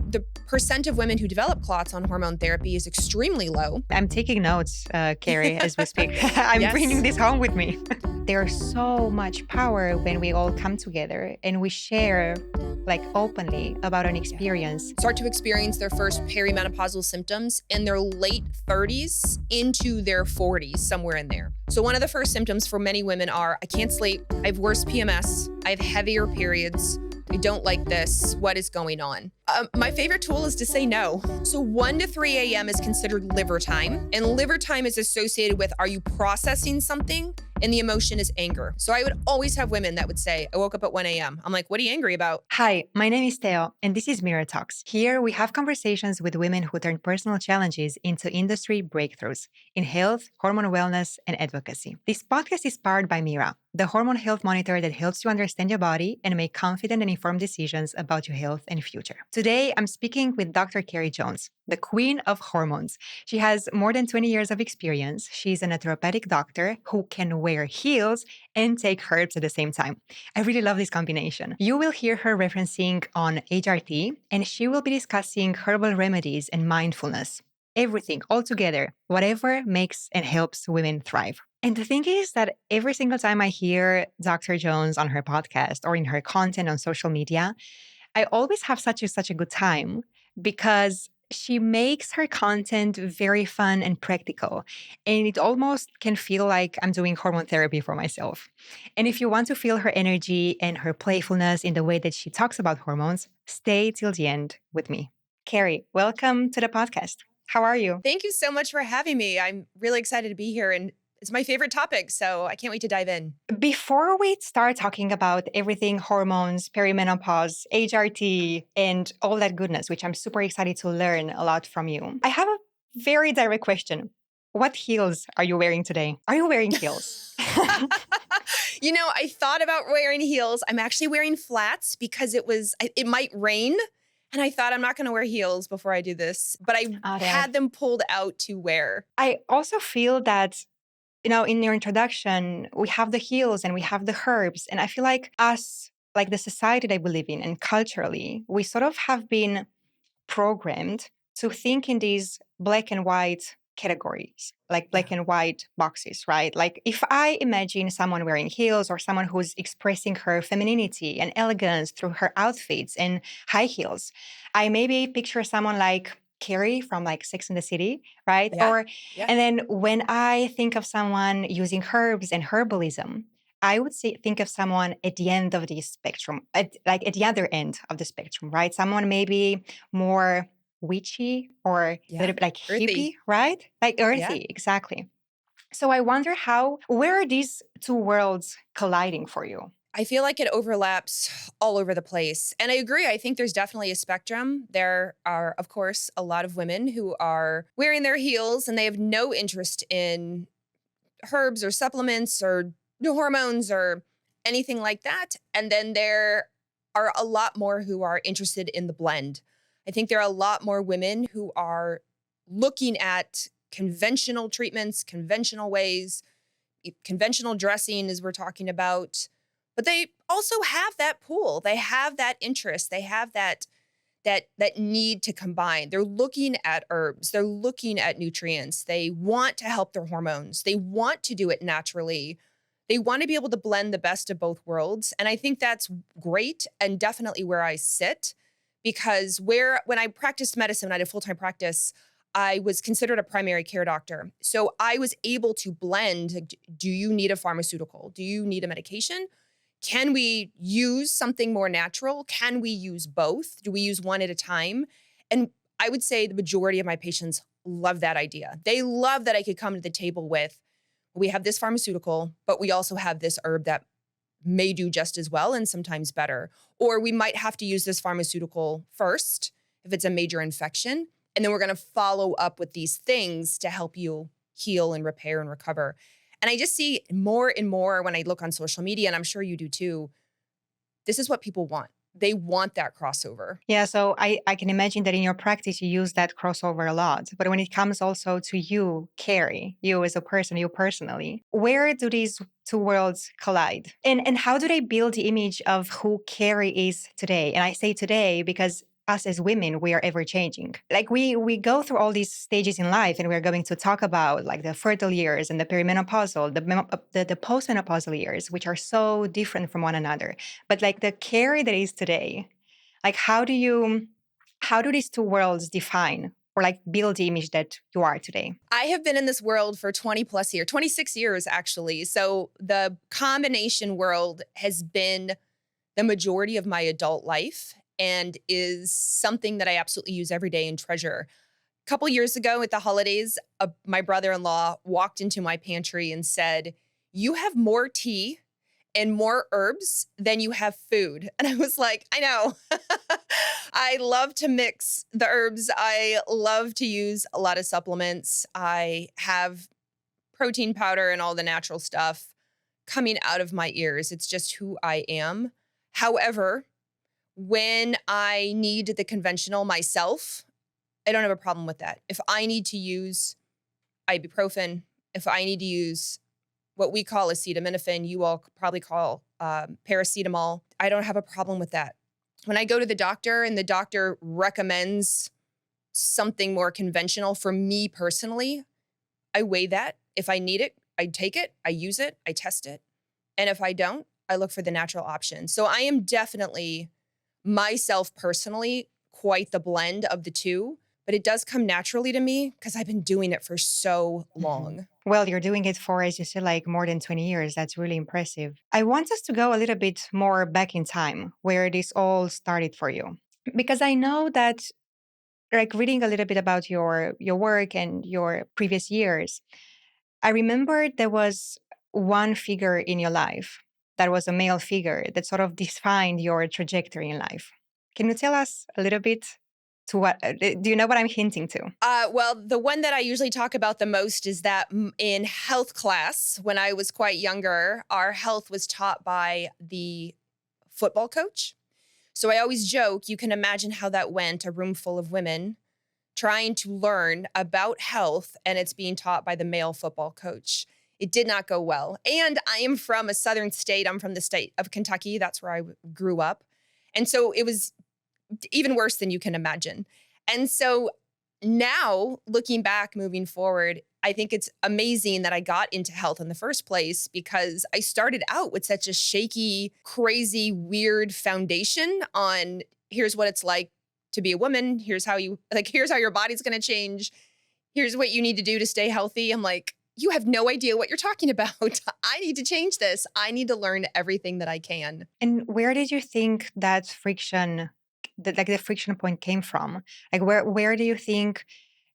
the percent of women who develop clots on hormone therapy is extremely low. I'm taking notes, Carrie, as we speak. I'm bringing this home with me. There's so much power when we all come together and we share openly about an experience. Start to experience their first perimenopausal symptoms in their late 30s into their 40s, somewhere in there. So one of the first symptoms for many women are, I can't sleep, I have worse PMS, I have heavier periods, I don't like this, what is going on? My favorite tool is to say no. So 1 to 3 a.m. is considered liver time, and liver time is associated with, are you processing something? And the emotion is anger. So I would always have women that would say, I woke up at 1 a.m. I'm like, what are you angry about? Hi, my name is Theo, and this is Mirror Talks. Here we have conversations with women who turn personal challenges into industry breakthroughs in health, hormone wellness, and advocacy. This podcast is powered by Mira, the hormone health monitor that helps you understand your body and make confident and informed decisions about your health and future. Today, I'm speaking with Dr. Carrie Jones, the queen of hormones. She has more than 20 years of experience. She's a naturopathic doctor who can wear heels and take herbs at the same time. I really love this combination. You will hear her referencing on HRT, and she will be discussing herbal remedies and mindfulness. Everything all together, whatever makes and helps women thrive. And the thing is that every single time I hear Dr. Jones on her podcast or in her content on social media, I always have such a good time because she makes her content very fun and practical. And it almost can feel like I'm doing hormone therapy for myself. And if you want to feel her energy and her playfulness in the way that she talks about hormones, stay till the end with me. Carrie, welcome to the podcast. How are you? Thank you so much for having me. I'm really excited to be here, and it's my favorite topic, so I can't wait to dive in. Before we start talking about everything hormones, perimenopause, HRT, and all that goodness, which I'm super excited to learn a lot from you, I have a very direct question. What heels are you wearing today? Are you wearing heels? I thought about wearing heels. I'm actually wearing flats because it might rain. And I thought I'm not going to wear heels before I do this, but I had them pulled out to wear. I also feel that, in your introduction, we have the heels and we have the herbs. And I feel like us, like the society that we live in and culturally, we sort of have been programmed to think in these black and white categories, like black and white boxes, right? Like if I imagine someone wearing heels or someone who's expressing her femininity and elegance through her outfits and high heels, I maybe picture someone like Carrie from Sex and the City, right? Yeah. And then when I think of someone using herbs and herbalism, I would think of someone at the end of the spectrum, at the other end of the spectrum, right? Someone maybe more witchy or a little bit earthy. hippie, right? Earthy, Yeah. exactly. So I wonder where are these two worlds colliding for you? I feel like it overlaps all over the place. And I agree. I think there's definitely a spectrum. There are, of course, a lot of women who are wearing their heels and they have no interest in herbs or supplements or hormones or anything like that. And then there are a lot more who are interested in the blend. I think there are a lot more women who are looking at conventional treatments, conventional ways, conventional dressing as we're talking about. But they also have that pull. They have that interest. They have that need to combine. They're looking at herbs. They're looking at nutrients. They want to help their hormones. They want to do it naturally. They want to be able to blend the best of both worlds. And I think that's great and definitely where I sit, because when I practiced medicine, I did full-time practice, I was considered a primary care doctor. So I was able to blend, do you need a pharmaceutical? Do you need a medication? Can we use something more natural? Can we use both? Do we use one at a time? And I would say the majority of my patients love that idea. They love that I could come to the table with, we have this pharmaceutical, but we also have this herb that may do just as well and sometimes better. Or we might have to use this pharmaceutical first if it's a major infection, and then we're going to follow up with these things to help you heal and repair and recover. And I just see more and more when I look on social media, and I'm sure you do too, this is what people want. They want that crossover. Yeah, so I can imagine that in your practice, you use that crossover a lot. But when it comes also to you, Carrie, you as a person, you personally, where do these two worlds collide? And how do they build the image of who Carrie is today? And I say today because us as women, we are ever changing. Like we go through all these stages in life, and we're going to talk about like the fertile years and the perimenopausal, the postmenopausal years, which are so different from one another. But like the Carrie that is today, like how do these two worlds define or like build the image that you are today? I have been in this world for 20 plus years, 26 years actually. So the combination world has been the majority of my adult life and is something that I absolutely use every day and treasure. A couple years ago at the holidays, my brother-in-law walked into my pantry and said, "You have more tea and more herbs than you have food." And I was like, I know. I love to mix the herbs. I love to use a lot of supplements. I have protein powder and all the natural stuff coming out of my ears. It's just who I am. However, when I need the conventional myself, I don't have a problem with that. If I need to use ibuprofen, if I need to use what we call acetaminophen, you all probably call paracetamol, I don't have a problem with that. When I go to the doctor and the doctor recommends something more conventional for me personally, I weigh that. If I need it, I take it, I use it, I test it. And if I don't, I look for the natural option. So I am definitely myself personally quite the blend of the two, but it does come naturally to me because I've been doing it for so long. Well, you're doing it for, as you said, like more than 20 years. That's really impressive. I want us to go a little bit more back in time where this all started for you. Because I know that, like reading a little bit about your work and your previous years, I remember there was one figure in your life that was a male figure that sort of defined your trajectory in life. Can you tell us a little bit to what, do you know what I'm hinting to? Well, the one that I usually talk about the most is that in health class, when I was quite younger, our health was taught by the football coach. So I always joke, you can imagine how that went, a room full of women trying to learn about health, and it's being taught by the male football coach. It did not go well. And I am from a southern state. I'm from the state of Kentucky. That's where I grew up. And so it was even worse than you can imagine. And so now, looking back, moving forward, I think it's amazing that I got into health in the first place because I started out with such a shaky, crazy, weird foundation on here's what it's like to be a woman. Here's how your body's going to change. Here's what you need to do to stay healthy. I'm like, you have no idea what you're talking about. I need to change this. I need to learn everything that I can. And where did you think that friction, the friction point came from? Like where do you think,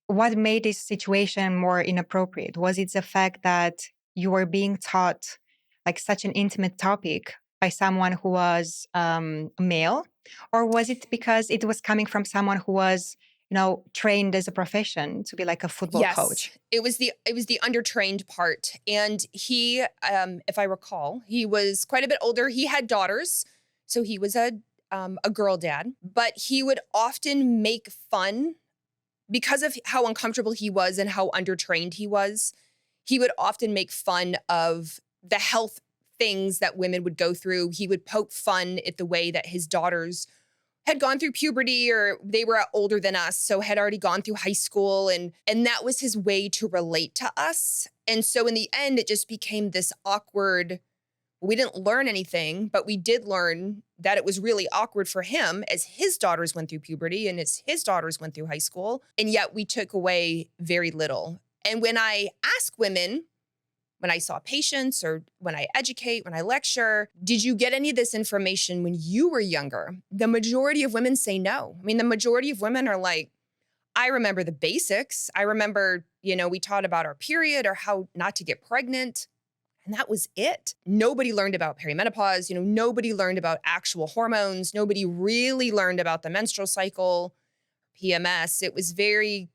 what made this situation more inappropriate? Was it the fact that you were being taught like such an intimate topic by someone who was male? Or was it because it was coming from someone who was, trained as a profession to be like a football coach? It was the undertrained part. And he, if I recall, he was quite a bit older. He had daughters. So he was a girl dad, but he would often make fun because of how uncomfortable he was and how undertrained he was. He would often make fun of the health things that women would go through. He would poke fun at the way that his daughters had gone through puberty, or they were older than us, so had already gone through high school. And that was his way to relate to us. And so in the end, it just became this awkward, we didn't learn anything, but we did learn that it was really awkward for him as his daughters went through puberty and as his daughters went through high school. And yet we took away very little. And when I ask women, when I saw patients or when I educate, when I lecture, did you get any of this information when you were younger? The majority of women say no. I mean, the majority of women are like, I remember the basics. I remember, we taught about our period or how not to get pregnant. And that was it. Nobody learned about perimenopause. Nobody learned about actual hormones. Nobody really learned about the menstrual cycle, PMS. It was very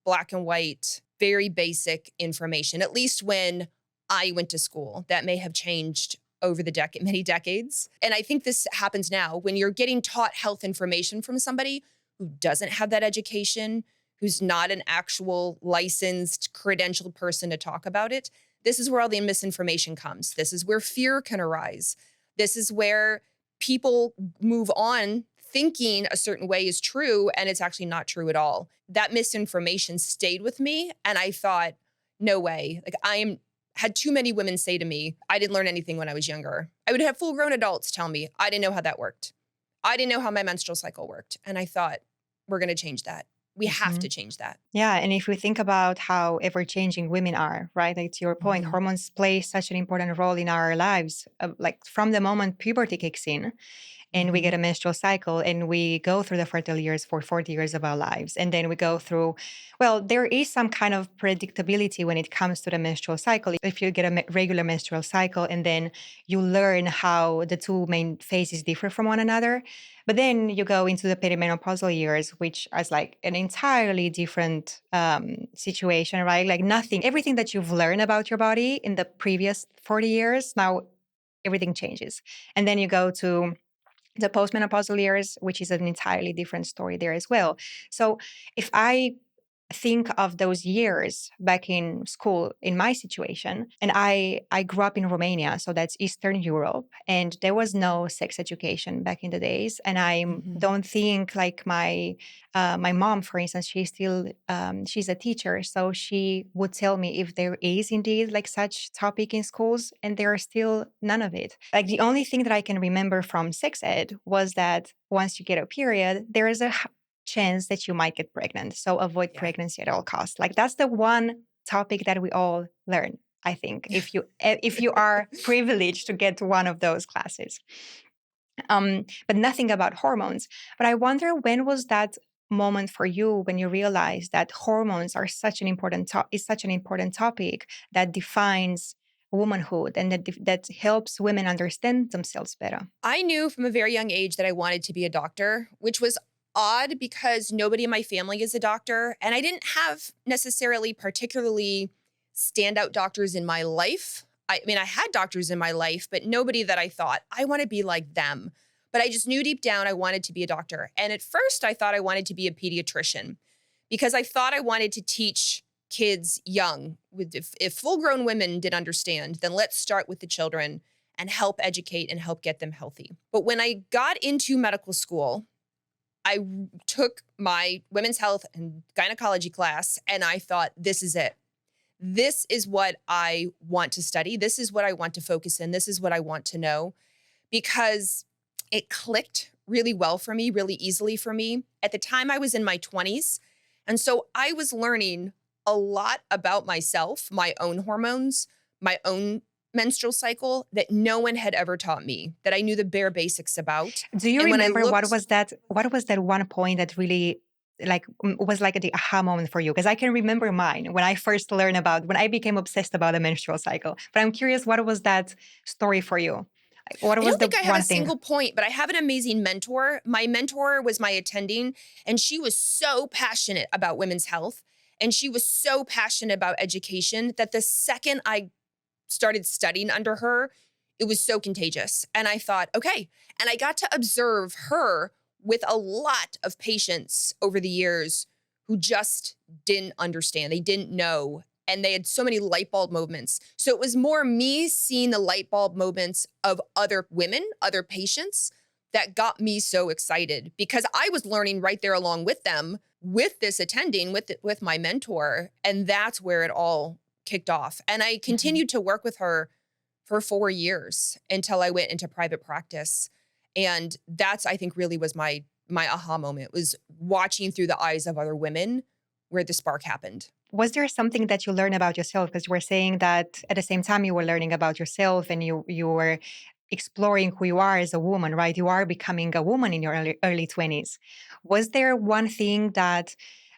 black and white, very basic information, at least when I went to school. That may have changed over the many decades. And I think this happens now when you're getting taught health information from somebody who doesn't have that education, who's not an actual licensed, credentialed person to talk about it. This is where all the misinformation comes. This is where fear can arise. This is where people move on thinking a certain way is true and it's actually not true at all. That misinformation stayed with me and I thought, no way. Like had too many women say to me, I didn't learn anything when I was younger. I would have full-grown adults tell me, I didn't know how that worked. I didn't know how my menstrual cycle worked. And I thought, we're going to change that. We have to change that. Yeah. And if we think about how ever changing women are, right? Like to your point, Mhm. hormones play such an important role in our lives. Like from the moment puberty kicks in, and we get Mhm. a menstrual cycle and we go through the fertile years for 40 years of our lives. And then we go through, well, there is some kind of predictability when it comes to the menstrual cycle. If you get a regular menstrual cycle and then you learn how the two main phases differ from one another, but then you go into the perimenopausal years, which is like an entirely different situation, right? Like nothing, everything that you've learned about your body in the previous 40 years, now everything changes. And then you go to the postmenopausal years, which is an entirely different story there as well. So if I think of those years back in school in my situation, and I grew up in Romania, so that's Eastern Europe, and there was no sex education back in the days. And I Mhm. don't think like my mom, for instance, she's a teacher, so she would tell me if there is indeed like such topic in schools, and there are still none of it. Like the only thing that I can remember from sex ed was that once you get a period, there is a chance that you might get pregnant. So avoid Yeah. pregnancy at all costs. Like that's the one topic that we all learn, I think, if you are privileged to get to one of those classes. But nothing about hormones. But I wonder, when was that moment for you when you realized that hormones are such an important is such an important topic that defines womanhood and that helps women understand themselves better? I knew from a very young age that I wanted to be a doctor, which was odd because nobody in my family is a doctor. And I didn't have necessarily particularly standout doctors in my life. I mean, I had doctors in my life, but nobody that I thought, I want to be like them. But I just knew deep down I wanted to be a doctor. And at first, I thought I wanted to be a pediatrician because I thought I wanted to teach kids young. If full grown women did understand, then let's start with the children and help educate and help get them healthy. But when I got into medical school, I took my women's health and gynecology class and I thought, this is it. This is what I want to study. This is what I want to focus in. This is what I want to know because it clicked really well for me, really easily for me. At the time, I was in my 20s. And so I was learning a lot about myself, my own hormones, my own menstrual cycle that no one had ever taught me, that I knew the bare basics about. Do you And when I remember what looked, was that? What was that one point that really like was like the aha moment for you? Because I can remember mine when I first learned about when I became obsessed about the menstrual cycle. But I'm curious, what was that story for you? Like, what I was don't the think I have a one thing? single point, but I have an amazing mentor. My mentor was my attending, and she was so passionate about women's health. And she was so passionate about education that the second I started studying under her, it was so contagious. And I thought, okay. And I got to observe her with a lot of patients over the years who just didn't understand. They didn't know. And they had so many light bulb moments. So it was more me seeing the light bulb moments of other women, other patients that got me so excited because I was learning right there along with them, with this attending, with my mentor. And that's where it all kicked off. And I Mhm. continued to work with her for 4 years until I went into private practice. And that's, I think, really was my aha moment, was watching through the eyes of other women where the spark happened. Was there something that you learned about yourself? Because you were saying that at the same time you were learning about yourself and you were exploring who you are as a woman, right? You are becoming a woman in your early 20s. Was there one thing that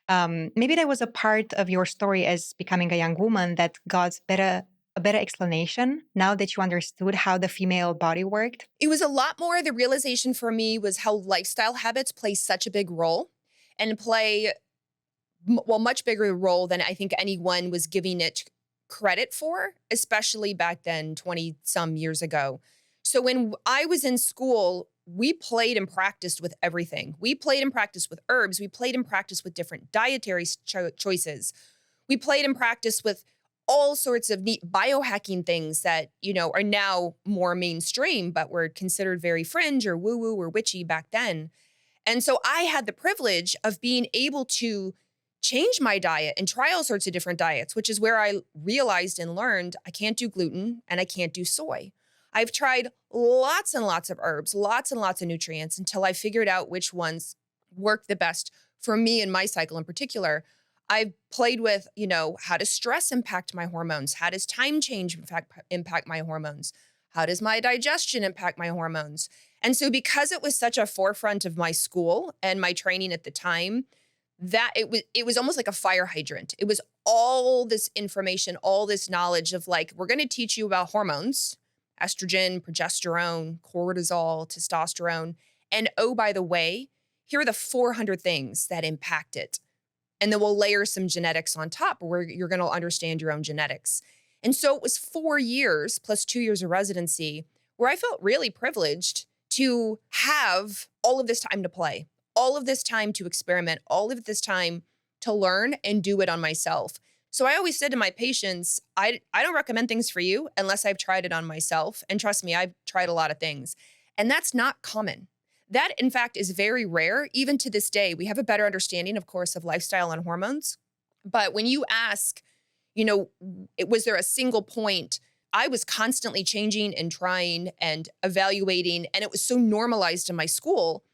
maybe that was a part of your story as becoming a young woman that got a better explanation now that you understood how the female body worked? It was a lot more, the realization for me was how lifestyle habits play such a big role and play, well, much bigger role than I think anyone was giving it credit for, especially back then, 20 some years ago. So when I was in school, we played and practiced with everything. We played and practiced with herbs. We played and practiced with different dietary choices. We played and practiced with all sorts of neat biohacking things that, are now more mainstream, but were considered very fringe or woo-woo or witchy back then. And so I had the privilege of being able to change my diet and try all sorts of different diets, which is where I realized and learned I can't do gluten and I can't do soy. I've tried lots and lots of herbs, lots and lots of nutrients until I figured out which ones work the best for me and my cycle in particular. I've played with, how does stress impact my hormones? How does time change impact my hormones? How does my digestion impact my hormones? And so because it was such a forefront of my school and my training at the time, that it was almost like a fire hydrant. It was all this information, all this knowledge of like, we're going to teach you about hormones, estrogen, progesterone, cortisol, testosterone. And oh, by the way, here are the 400 things that impact it. And then we'll layer some genetics on top where you're going to understand your own genetics. And so it was 4 years plus 2 years of residency where I felt really privileged to have all of this time to play, all of this time to experiment, all of this time to learn and do it on myself. So I always said to my patients, I don't recommend things for you unless I've tried it on myself. And trust me, I've tried a lot of things. And that's not common. That, in fact, is very rare. Even to this day, we have a better understanding, of course, of lifestyle and hormones. But when you ask, was there a single point? I was constantly changing and trying and evaluating. And it was so normalized in my school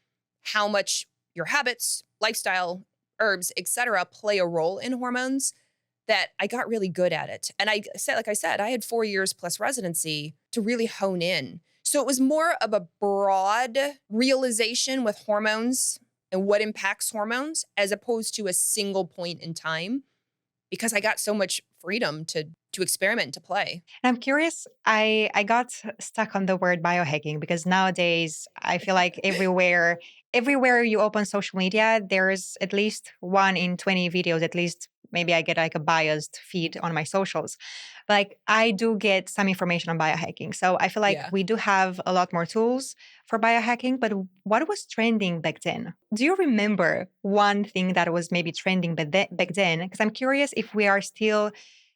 how much your habits, lifestyle, herbs, etc., play a role in hormones that I got really good at it. And like I said, I had 4 years plus residency to really hone in. So it was more of a broad realization with hormones and what impacts hormones as opposed to a single point in time because I got so much freedom to experiment and to play. And I'm curious, I got stuck on the word biohacking because nowadays I feel like everywhere you open social media, there's at least 1 in 20 videos, at least maybe I get like a biased feed on my socials. Like I do get some information on biohacking. So I feel like Yeah. we do have a lot more tools for biohacking, but what was trending back then? Do you remember one thing that was maybe trending back then? Because I'm curious if we are still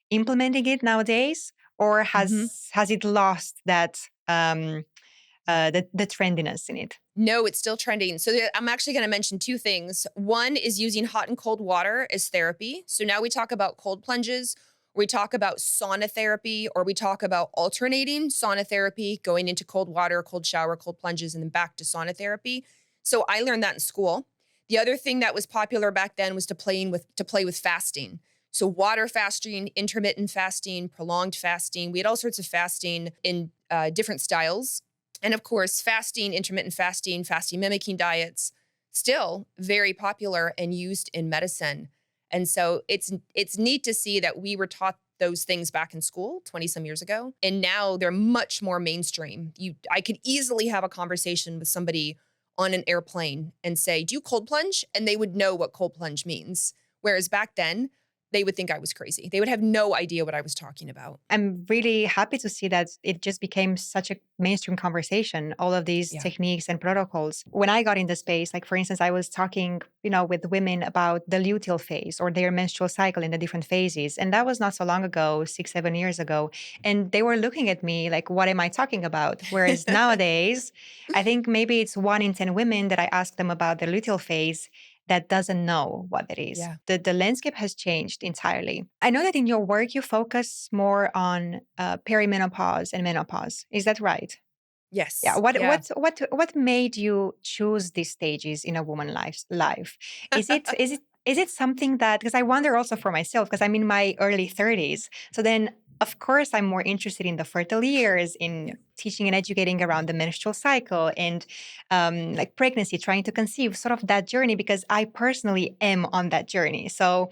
implementing it nowadays, or hmm has it lost that the trendiness in it? No, it's still trending. So I'm actually going to mention two things. One is using hot and cold water as therapy. So now we talk about cold plunges, we talk about sauna therapy, or we talk about alternating sauna therapy, going into cold water, cold shower, cold plunges, and then back to sauna therapy. So I learned that in school. The other thing that was popular back then was to play with fasting. So water fasting, intermittent fasting, prolonged fasting. We had all sorts of fasting in different styles. And of course, fasting, intermittent fasting, fasting mimicking diets, still very popular and used in medicine. And so it's neat to see that we were taught those things back in school 20 some years ago. And now they're much more mainstream. I could easily have a conversation with somebody on an airplane and say, "Do you cold plunge?" And they would know what cold plunge means. Whereas back then, they would think I was crazy. They would have no idea what I was talking about. I'm really happy to see that it just became such a mainstream conversation, all of these Yeah. techniques and protocols. When I got in the space, like for instance, I was talking, with women about the luteal phase or their menstrual cycle in the different phases. And that was not so long ago, 6, 7 years ago. And they were looking at me like, what am I talking about? Whereas nowadays, I think maybe it's 1 in 10 women that I ask them about the luteal phase that doesn't know what it is. Yeah. The landscape has changed entirely. I know that in your work, you focus more on perimenopause and menopause. Is that right? Yeah. Yes. What Yeah. what what what made you choose these stages in a woman's life? Is it something that, because I wonder also for myself, because I'm in my early 30s. So then of course I'm more interested in the fertile years, Yeah. in teaching and educating around the menstrual cycle and like pregnancy, trying to conceive, sort of that journey, because I personally am on that journey. So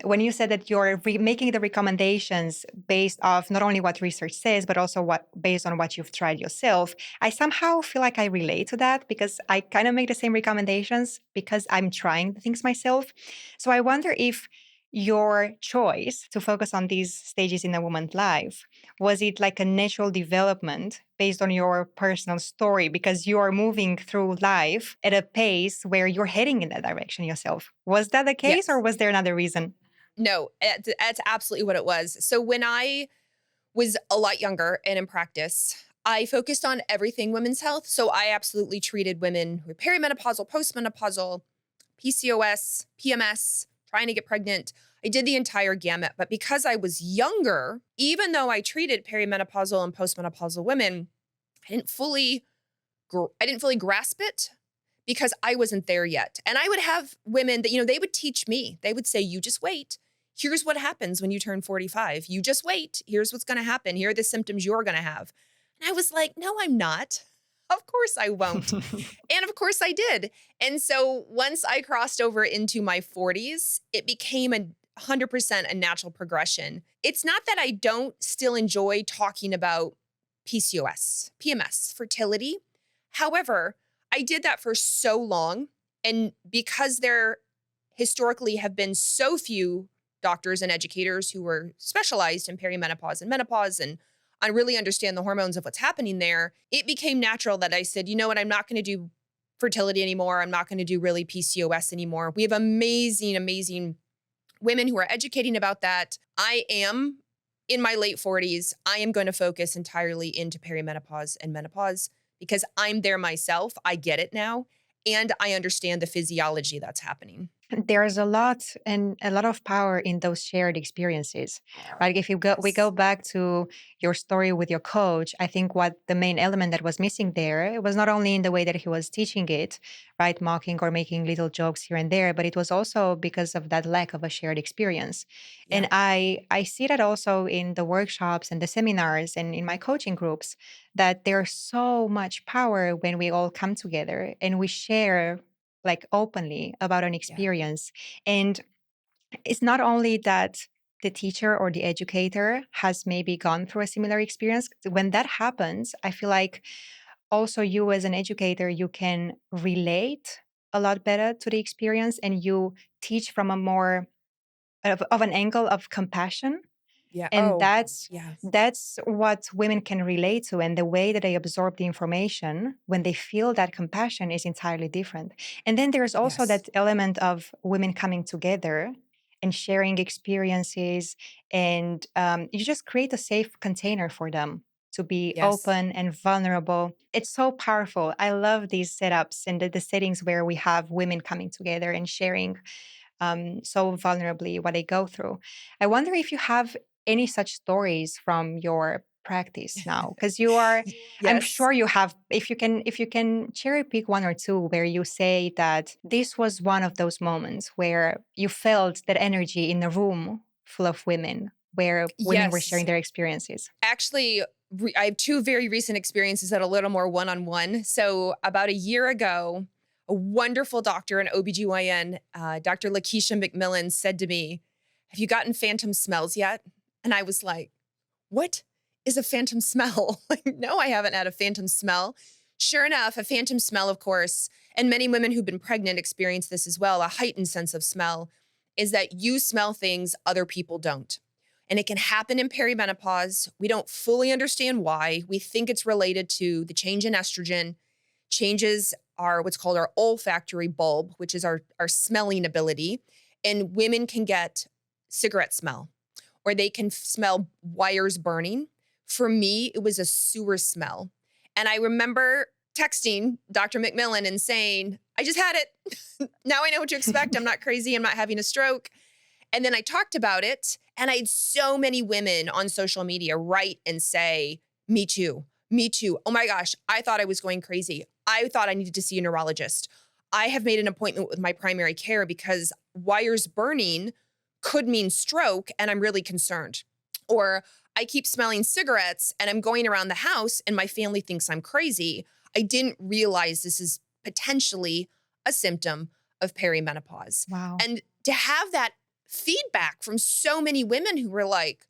when you said that you're making the recommendations based off not only what research says, but also based on what you've tried yourself, I somehow feel like I relate to that because I kind of make the same recommendations because I'm trying the things myself. So I wonder if your choice to focus on these stages in a woman's life, was it like a natural development based on your personal story because you are moving through life at a pace where you're heading in that direction yourself? Was that the case, or Yes. was there another reason? No, that's absolutely what it was. So when I was a lot younger and in practice, I focused on everything women's health. So I absolutely treated women who were perimenopausal, postmenopausal, PCOS, PMS, trying to get pregnant. I did the entire gamut. But because I was younger, even though I treated perimenopausal and postmenopausal women, I didn't fully grasp it because I wasn't there yet. And I would have women that, they would teach me. They would say, you just wait. Here's what happens when you turn 45. You just wait. Here's what's going to happen. Here are the symptoms you're going to have. And I was like, no, I'm not. Of course I won't. And of course I did. And so once I crossed over into my 40s, it became 100% a natural progression. It's not that I don't still enjoy talking about PCOS, PMS, fertility. However, I did that for so long. And because there historically have been so few doctors and educators who were specialized in perimenopause and menopause and I really understand the hormones of what's happening there, it became natural that I said, you know what, I'm not going to do fertility anymore. I'm not going to do really PCOS anymore. We have amazing, amazing women who are educating about that. I am in my late 40s. I am going to focus entirely into perimenopause and menopause because I'm there myself. I get it now. And I understand the physiology that's happening. There's a lot of power in those shared experiences, right? If we go Yes. back to your story with your coach, I think what the main element that was missing there, it was not only in the way that he was teaching it, right, mocking or making little jokes here and there, but it was also because of that lack of a shared experience. Yeah. And I see that also in the workshops and the seminars and in my coaching groups, that there's so much power when we all come together and we share like openly about an Yeah. experience. And it's not only that the teacher or the educator has maybe gone through a similar experience. When that happens, I feel like also you as an educator, you can relate a lot better to the experience and you teach from a more of an angle of compassion, Yeah. and Oh, yes. that's what women can relate to, and the way that they absorb the information when they feel that compassion is entirely different. And then there's also Yes. that element of women coming together and sharing experiences, and you just create a safe container for them to be Yes. open and vulnerable. It's so powerful. I love these setups and the settings where we have women coming together and sharing so vulnerably what they go through. I wonder if you have any such stories from your practice now, because you are, I'm Yes. sure you have. If you can cherry pick one or two where you say that this was one of those moments where you felt that energy in a room full of women, where women were Yes. sharing their experiences. Actually, I have two very recent experiences that are a little more one-on-one. So about a year ago, a wonderful doctor, an OBGYN, Dr. Lakeisha McMillan said to me, have you gotten phantom smells yet? And I was like, what is a phantom smell? Like, no, I haven't had a phantom smell. Sure enough, a phantom smell, of course, and many women who've been pregnant experience this as well, a heightened sense of smell, is that you smell things other people don't. And it can happen in perimenopause. We don't fully understand why. We think it's related to the change in estrogen, changes our what's called our olfactory bulb, which is our smelling ability. And women can get cigarette smell or they can smell wires burning. For me, it was a sewer smell. And I remember texting Dr. McMillan and saying, I just had it. Now I know what to expect. I'm not crazy. I'm not having a stroke. And then I talked about it, and I had so many women on social media write and say, me too, me too. Oh my gosh, I thought I was going crazy. I thought I needed to see a neurologist. I have made an appointment with my primary care because wires burning could mean stroke, and I'm really concerned. Or I keep smelling cigarettes, and I'm going around the house, and my family thinks I'm crazy. I didn't realize this is potentially a symptom of perimenopause. Wow. And to have that feedback from so many women who were like,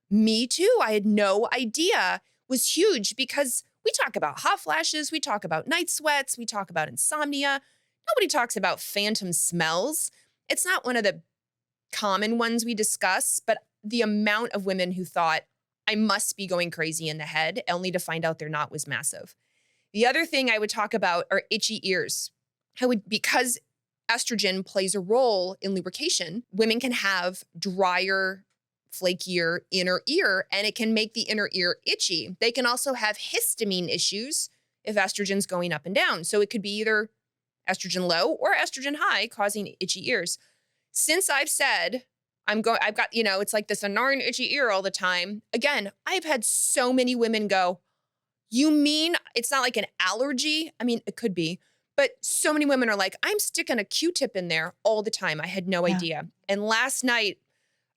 me too, I had no idea, was huge because we talk about hot flashes, we talk about night sweats, we talk about insomnia. Nobody talks about phantom smells. It's not one of the common ones we discuss, but the amount of women who thought, I must be going crazy in the head, only to find out they're not, was massive. The other thing I would talk about are itchy ears. Because estrogen plays a role in lubrication, women can have drier flakier inner ear, and it can make the inner ear itchy. They can also have histamine issues if estrogen's going up and down. So it could be either estrogen low or estrogen high causing itchy ears. Since I've said I've got, it's like this annoying itchy ear all the time. Again, I've had so many women go, you mean it's not like an allergy? I mean, it could be, but so many women are like, I'm sticking a Q-tip in there all the time. I had no Yeah. idea. And last night,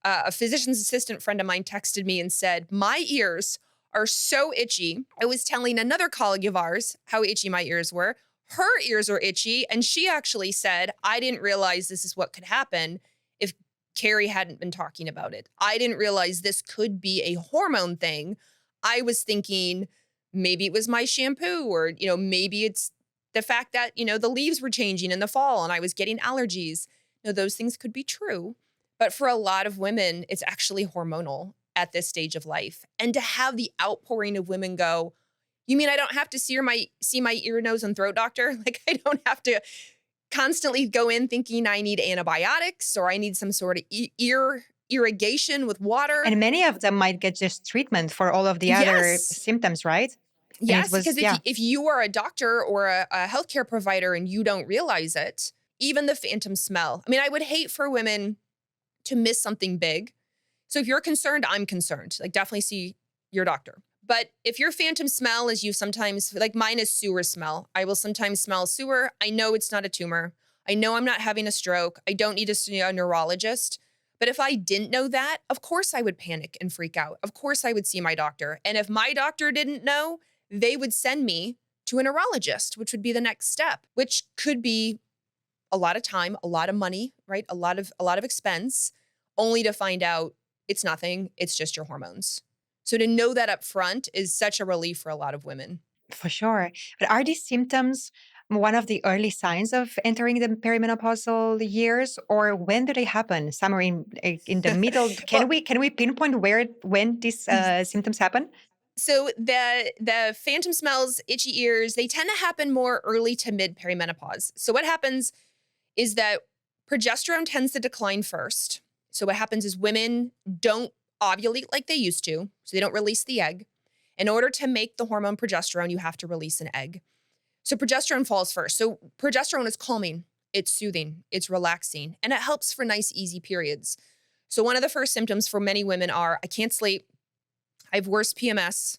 a physician's assistant friend of mine texted me and said, my ears are so itchy. I was telling another colleague of ours how itchy my ears were. Her ears are itchy. And she actually said, I didn't realize this is what could happen if Carrie hadn't been talking about it. I didn't realize this could be a hormone thing. I was thinking maybe it was my shampoo or, maybe it's the fact that, the leaves were changing in the fall and I was getting allergies. Those things could be true. But for a lot of women, it's actually hormonal at this stage of life. And to have the outpouring of women go, you mean I don't have to see my ear, nose, and throat doctor? Like I don't have to constantly go in thinking I need antibiotics or I need some sort of ear irrigation with water. And many of them might get just treatment for all of the other Yes. symptoms, right? And it Yes, was, because if you are a doctor or a healthcare provider and you don't realize it, even the phantom smell. I mean, I would hate for women to miss something big. So if you're concerned, I'm concerned. Like definitely see your doctor. But if your phantom smell is you sometimes, like mine is sewer smell. I will sometimes smell sewer. I know it's not a tumor. I know I'm not having a stroke. I don't need to see a neurologist. But if I didn't know that, of course I would panic and freak out. Of course I would see my doctor. And if my doctor didn't know, they would send me to a neurologist, which would be the next step, which could be a lot of time, a lot of money, right? A lot of expense, only to find out it's nothing. It's just your hormones. So to know that up front is such a relief for a lot of women. for sure. But are these symptoms one of the early signs of entering the perimenopausal years, or when do they happen? Somewhere in the middle? Well, Can we pinpoint when these symptoms happen? so the phantom smells, itchy ears, they tend to happen more early to mid perimenopause. So what happens is that progesterone tends to decline first. So what happens is women don't ovulate like they used to, so they don't release the egg. In order to make the hormone progesterone, you have to release an egg. So progesterone falls first. So progesterone is calming, it's soothing, it's relaxing, and it helps for nice, easy periods. So one of the first symptoms for many women are, I can't sleep, I have worse PMS,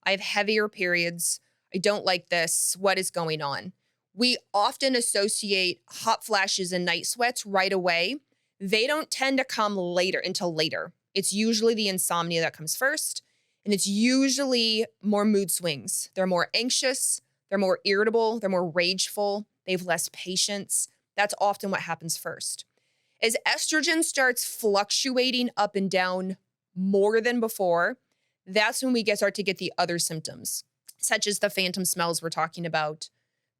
I have heavier periods, I don't like this, what is going on? We often associate hot flashes and night sweats right away. They don't tend to come until later. It's usually the insomnia that comes first, and it's usually more mood swings. They're more anxious, they're more irritable, they're more rageful, they have less patience. That's often what happens first. As estrogen starts fluctuating up and down more than before, that's when we start to get the other symptoms, such as the phantom smells we're talking about,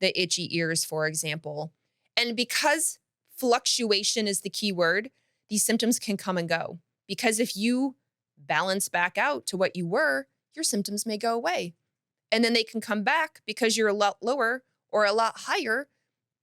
the itchy ears, for example. And because fluctuation is the key word, these symptoms can come and go. Because if you balance back out to what you were, your symptoms may go away. And then they can come back because you're a lot lower or a lot higher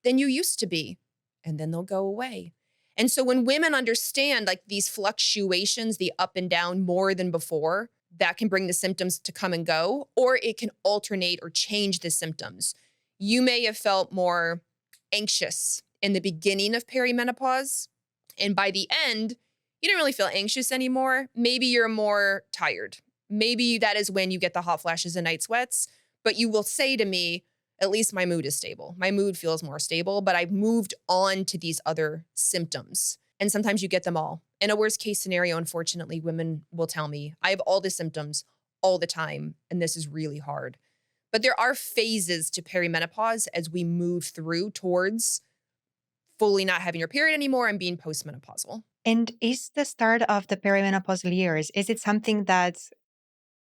than you used to be. And then they'll go away. And so when women understand like these fluctuations, the up and down more than before, that can bring the symptoms to come and go, or it can alternate or change the symptoms. You may have felt more anxious in the beginning of perimenopause, and by the end, you don't really feel anxious anymore. Maybe you're more tired. Maybe that is when you get the hot flashes and night sweats, but you will say to me, at least my mood is stable. My mood feels more stable, but I've moved on to these other symptoms. And sometimes you get them all. In a worst case scenario, unfortunately, women will tell me, I have all the symptoms all the time, and this is really hard. But there are phases to perimenopause as we move through towards fully not having your period anymore and being postmenopausal. And is the start of the perimenopausal years, is it something that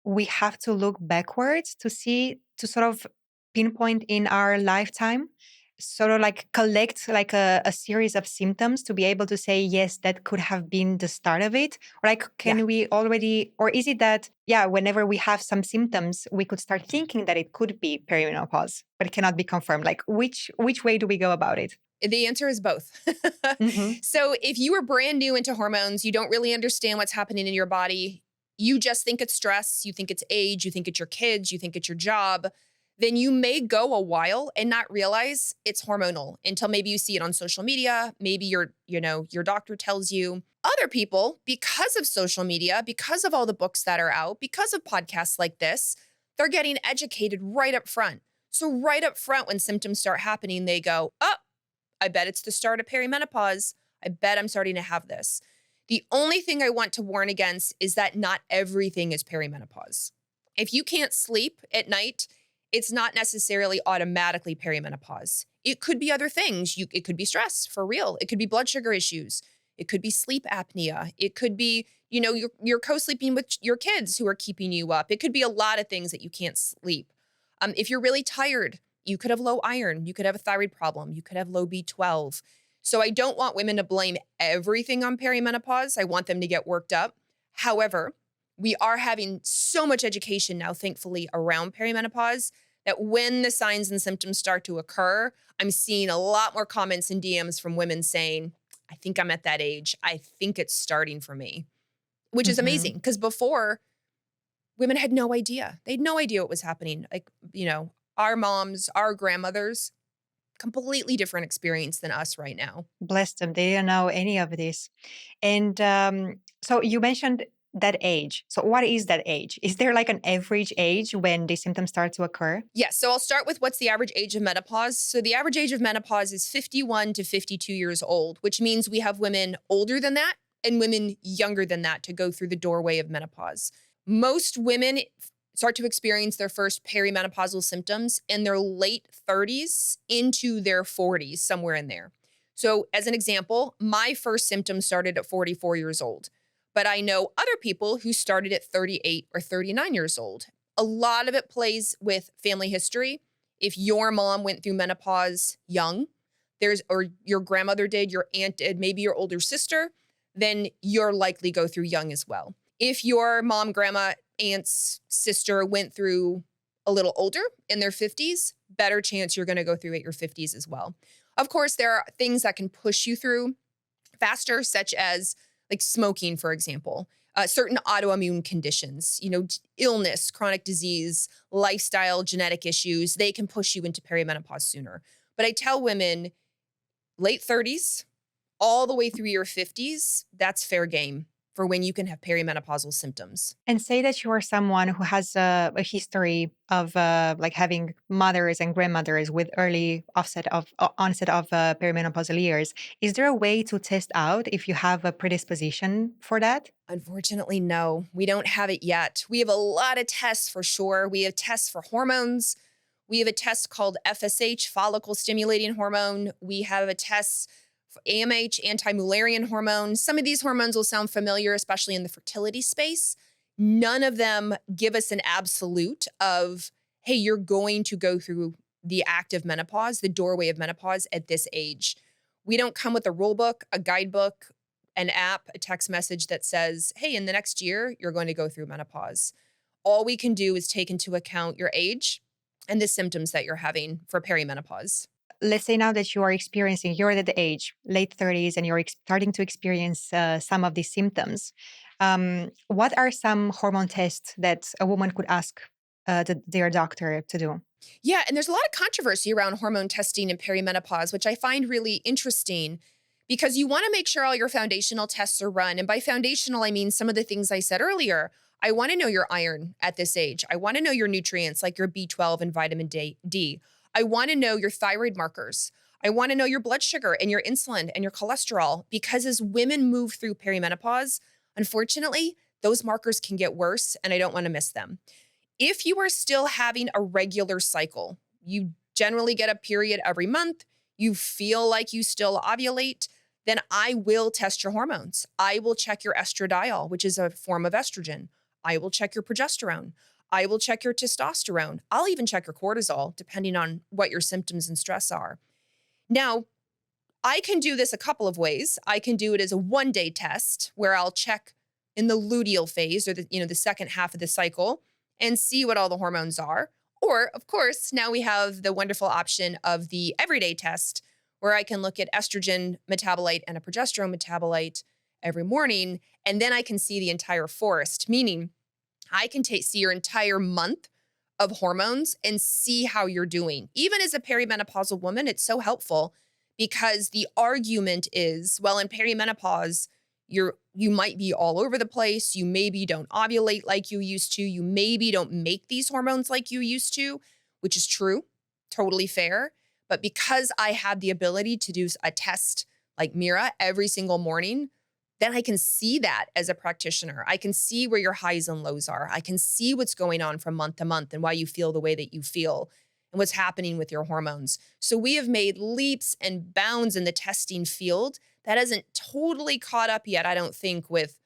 we have to look backwards to see, to sort of pinpoint in our lifetime? Sort of like collect like a series of symptoms to be able to say, yes, that could have been the start of it? Or like, Yeah. can we already, or is it that, whenever we have some symptoms, we could start thinking that it could be perimenopause, but it cannot be confirmed? Like which way do we go about it? The answer is both. Hmm. So if you are brand new into hormones, you don't really understand what's happening in your body, you just think it's stress, you think it's age, you think it's your kids, you think it's your job, then you may go a while and not realize it's hormonal until maybe you see it on social media, maybe your doctor tells you. Other people, because of social media, because of all the books that are out, because of podcasts like this, they're getting educated right up front. So right up front when symptoms start happening, they go, "Oh, I bet it's the start of perimenopause. I bet I'm starting to have this." The only thing I want to warn against is that not everything is perimenopause. If you can't sleep at night, it's not necessarily automatically perimenopause. It could be other things. It could be stress for real. It could be blood sugar issues. It could be sleep apnea. It could be, you're co-sleeping with your kids who are keeping you up. It could be a lot of things that you can't sleep. If you're really tired, you could have low iron. You could have a thyroid problem. You could have low B12. So I don't want women to blame everything on perimenopause. I want them to get worked up. However, we are having so much education now, thankfully, around perimenopause that when the signs and symptoms start to occur, I'm seeing a lot more comments and DMs from women saying, "I think I'm at that age. I think it's starting for me," which is Hmm. amazing because before, women had no idea. They had no idea what was happening. Like, our moms, our grandmothers, completely different experience than us right now. Bless them. They don't know any of this. And so you mentioned that age. So what is that age? Is there like an average age when the symptoms start to occur? Yes, so I'll start with what's the average age of menopause. So the average age of menopause is 51 to 52 years old, which means we have women older than that and women younger than that to go through the doorway of menopause. Most women start to experience their first perimenopausal symptoms in their late 30s into their 40s, somewhere in there. So, as an example, my first symptoms started at 44 years old, but I know other people who started at 38 or 39 years old. A lot of it plays with family history. If your mom went through menopause young, or your grandmother did, your aunt did, maybe your older sister, then you're likely go through young as well. If your mom, grandma, aunt's sister went through a little older in their 50s, better chance you're going to go through at your 50s as well. Of course, there are things that can push you through faster, such as like smoking, for example, certain autoimmune conditions, illness, chronic disease, lifestyle, genetic issues, they can push you into perimenopause sooner. But I tell women late 30s, all the way through your 50s, that's fair game for when you can have perimenopausal symptoms. And say that you are someone who has a history of like having mothers and grandmothers with early onset of perimenopausal years. Is there a way to test out if you have a predisposition for that? Unfortunately, no, we don't have it yet. We have a lot of tests for sure. We have tests for hormones. We have a test called FSH, follicle stimulating hormone. We have a test for AMH, anti-Mullerian hormone. Some of these hormones will sound familiar, especially in the fertility space. None of them give us an absolute of, hey, you're going to go through the active menopause, the doorway of menopause at this age. We don't come with a rule book, a guidebook, an app, a text message that says, hey, in the next year, you're going to go through menopause. All we can do is take into account your age and the symptoms that you're having for perimenopause. Let's say now that you're at the age, late 30s, and you're starting to experience some of these symptoms. What are some hormone tests that a woman could ask their doctor to do? Yeah, and there's a lot of controversy around hormone testing and perimenopause, which I find really interesting because you want to make sure all your foundational tests are run. And by foundational, I mean some of the things I said earlier. I want to know your iron at this age. I want to know your nutrients like your B12 and vitamin D. I want to know your thyroid markers. I want to know your blood sugar and your insulin and your cholesterol because as women move through perimenopause, unfortunately, those markers can get worse and I don't want to miss them. If you are still having a regular cycle, you generally get a period every month, you feel like you still ovulate, then I will test your hormones. I will check your estradiol, which is a form of estrogen. I will check your progesterone. I will check your testosterone. I'll even check your cortisol, depending on what your symptoms and stress are. Now, I can do this a couple of ways. I can do it as a one-day test where I'll check in the luteal phase or the second half of the cycle and see what all the hormones are. Or, of course, now we have the wonderful option of the everyday test where I can look at estrogen metabolite and a progesterone metabolite every morning, and then I can see the entire forest, meaning I can see your entire month of hormones and see how you're doing. Even as a perimenopausal woman, it's so helpful because the argument is, well, in perimenopause, you might be all over the place. You maybe don't ovulate like you used to. You maybe don't make these hormones like you used to, which is true, totally fair. But because I have the ability to do a test like Mira every single morning, then I can see that as a practitioner. I can see where your highs and lows are. I can see what's going on from month to month and why you feel the way that you feel and what's happening with your hormones. So we have made leaps and bounds in the testing field that hasn't totally caught up yet, I don't think, with,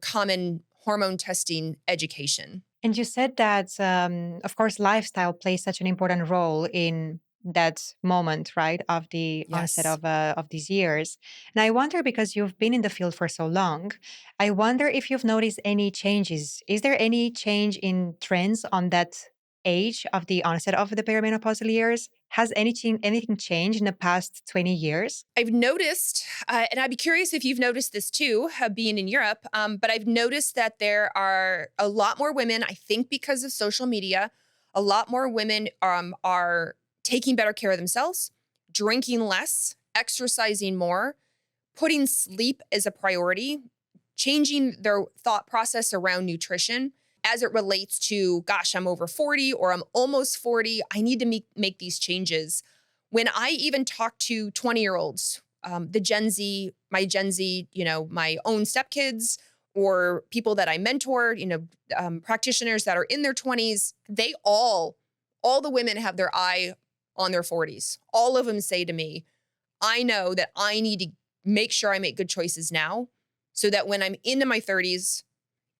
common hormone testing education. And you said that, of course, lifestyle plays such an important role in that moment, right, of the onset Yes. of these years. And I wonder, because you've been in the field for so long, I wonder if you've noticed any changes. Is there any change in trends on that age of the onset of the perimenopausal years? Has anything changed in the past 20 years? I've noticed, and I'd be curious if you've noticed this too, being in Europe, but I've noticed that there are a lot more women, I think because of social media, a lot more women are taking better care of themselves, drinking less, exercising more, putting sleep as a priority, changing their thought process around nutrition as it relates to, gosh, I'm over 40 or I'm almost 40. I need to make these changes. When I even talk to 20-year-olds, the Gen Z, my own stepkids, or people that I mentor, practitioners that are in their 20s, they all the women have their eye on their 40s. All of them say to me, I know that I need to make sure I make good choices now so that when I'm into my 30s,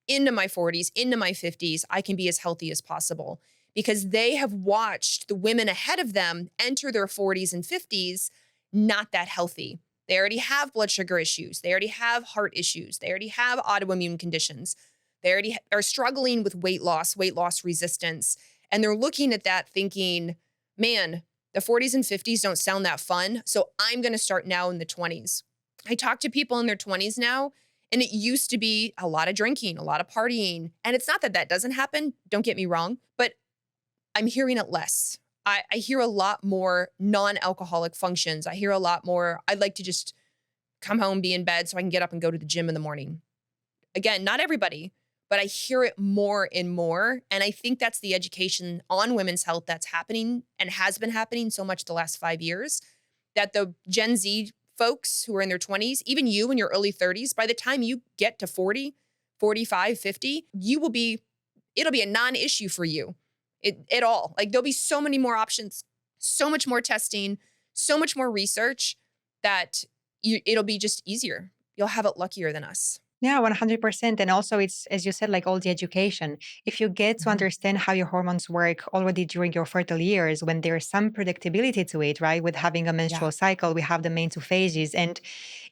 into my 40s, into my 50s, I can be as healthy as possible because they have watched the women ahead of them enter their 40s and 50s not that healthy. They already have blood sugar issues. They already have heart issues. They already have autoimmune conditions. They already are struggling with weight loss resistance. And they're looking at that thinking, man, the 40s and 50s don't sound that fun. So I'm going to start now in the 20s. I talk to people in their 20s now, and it used to be a lot of drinking, a lot of partying. And it's not that that doesn't happen, don't get me wrong, but I'm hearing it less. I hear a lot more non-alcoholic functions. I hear a lot more, I'd like to just come home, be in bed so I can get up and go to the gym in the morning. Again, not everybody, but I hear it more and more. And I think that's the education on women's health that's happening and has been happening so much the last 5 years, that the Gen Z folks who are in their 20s, even you in your early 30s, by the time you get to 40, 45, 50, it'll be a non-issue for you at all. Like there'll be so many more options, so much more testing, so much more research that it'll be just easier. You'll have it luckier than us. Yeah, 100%. And also, it's, as you said, like all the education. If you get to Mhm. understand how your hormones work already during your fertile years, when there's some predictability to it, right? With having a Yeah. menstrual cycle, we have the main two phases. And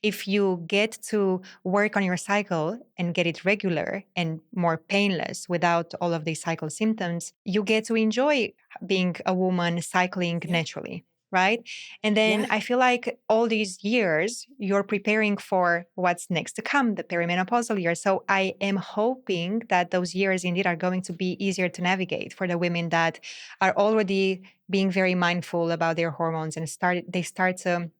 if you get to work on your cycle and get it regular and more painless without all of these cycle symptoms, you get to enjoy being a woman cycling Yeah. naturally. Right. And then Yeah. I feel like all these years, you're preparing for what's next to come, the perimenopausal years. So I am hoping that those years indeed are going to be easier to navigate for the women that are already being very mindful about their hormones and they start to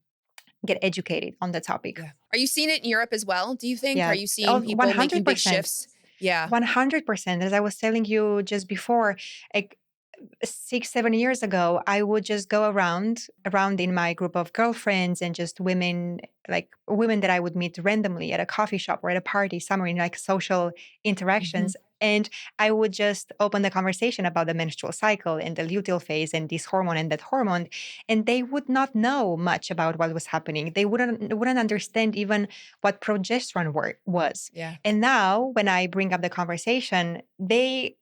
get educated on the topic. Yeah. Are you seeing it in Europe as well, do you think? Are Yeah. you Oh, seeing people making big 100%. shifts? Yeah. 100%. As I was telling you just before, like 6 7 years ago, I would just go around in my group of girlfriends and just women, like women that I would meet randomly at a coffee shop or at a party, somewhere in like social Mhm. interactions. And I would just open the conversation about the menstrual cycle and the luteal phase and this hormone and that hormone. And they would not know much about what was happening. They wouldn't understand even what progesterone was. Yeah. And now when I bring up the conversation, they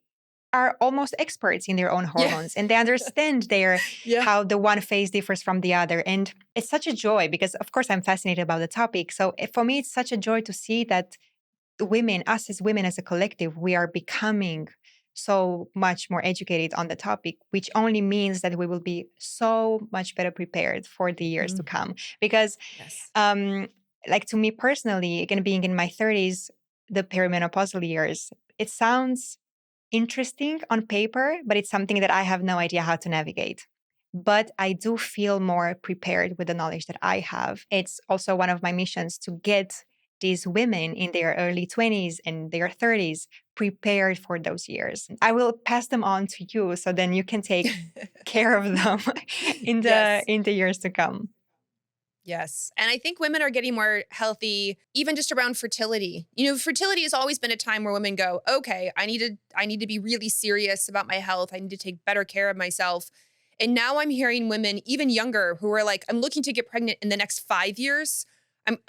are almost experts in their own Yeah. hormones and they understand Yeah. how the one phase differs from the other. And it's such a joy because of course I'm fascinated about the topic. So for me, it's such a joy to see that women, us as women as a collective, we are becoming so much more educated on the topic, which only means that we will be so much better prepared for the years to Mhm. come. Because, Yes. um, like to me personally, again, being in my 30s, the perimenopausal years, it sounds interesting on paper, but it's something that I have no idea how to navigate. But I do feel more prepared with the knowledge that I have. It's also one of my missions to get these women in their early 20s and their 30s prepared for those years. I will pass them on to you so then you can take care of them Yes. in the years to come. Yes. And I think women are getting more healthy even just around fertility. Fertility has always been a time where women go, "Okay, I need to be really serious about my health. I need to take better care of myself." And now I'm hearing women even younger who are like, "I'm looking to get pregnant in the next 5 years.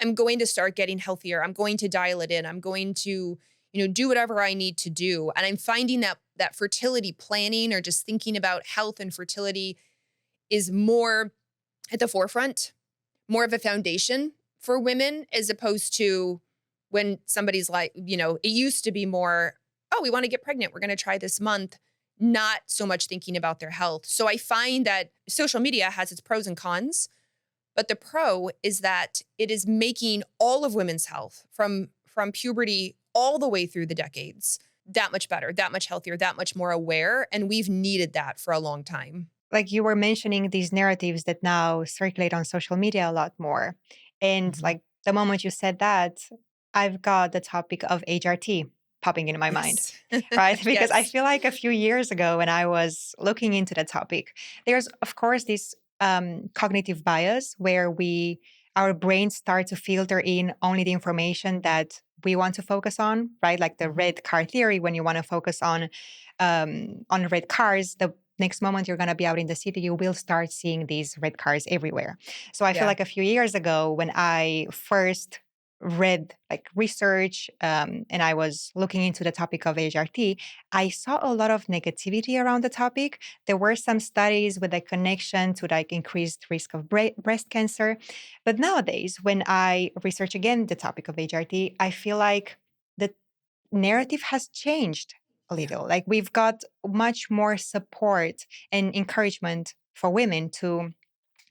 I'm going to start getting healthier. I'm going to dial it in. I'm going to, do whatever I need to do." And I'm finding that fertility planning or just thinking about health and fertility is more at the forefront, more of a foundation for women, as opposed to when somebody's like, it used to be more, "Oh, we want to get pregnant. We're going to try this month." Not so much thinking about their health. So I find that social media has its pros and cons, but the pro is that it is making all of women's health from puberty all the way through the decades that much better, that much healthier, that much more aware. And we've needed that for a long time. Like you were mentioning these narratives that now circulate on social media a lot more. And Mhm. like the moment you said that, I've got the topic of HRT popping into my mind, Yes. right? Because I Yes. feel like a few years ago when I was looking into the topic, there's of course this cognitive bias where our brains start to filter in only the information that we want to focus on, right? Like the Mhm. red car theory, when you want to focus on red cars, the next moment you're going to be out in the city, you will start seeing these red cars everywhere. So I feel Yeah. like a few years ago when I first read like research and I was looking into the topic of HRT, I saw a lot of negativity around the topic. There were some studies with a connection to like increased risk of breast cancer. But nowadays, when I research again the topic of HRT, I feel like the narrative has changed a Yeah. little. Like we've got much more support and encouragement for women to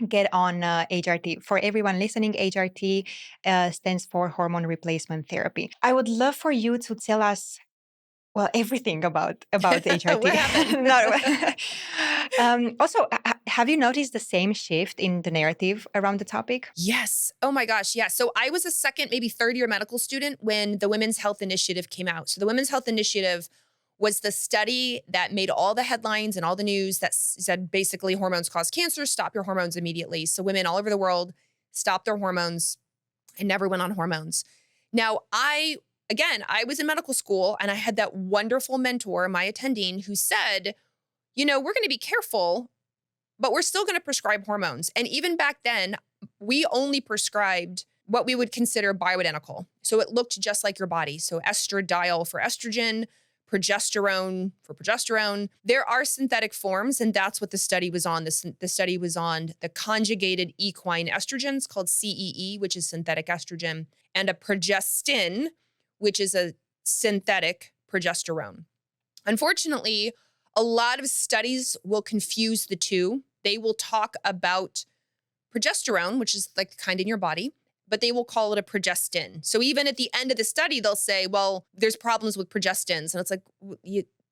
get on HRT. For everyone listening, HRT stands for hormone replacement therapy. I would love for you to tell us well everything about What HRT. happened? No. Also, have you noticed the same shift in the narrative around the topic? Yes. Oh my gosh. Yeah. So I was a second, maybe third year medical student when the Women's Health Initiative came out. So the Women's Health Initiative was the study that made all the headlines and all the news that said basically hormones cause cancer, stop your hormones immediately. So women all over the world stopped their hormones and never went on hormones. Now, I was in medical school and I had that wonderful mentor, my attending, who said, we're going to be careful, but we're still going to prescribe hormones. And even back then, we only prescribed what we would consider bioidentical. So it looked just like your body. So estradiol for estrogen, progesterone for progesterone. There are synthetic forms, and that's what the study was on. The study was on the conjugated equine estrogens called CEE, which is synthetic estrogen, and a progestin, which is a synthetic progesterone. Unfortunately, a lot of studies will confuse the two. They will talk about progesterone, which is like the kind in your body, but they will call it a progestin. So even at the end of the study, they'll say, well, there's problems with progestins. And it's like,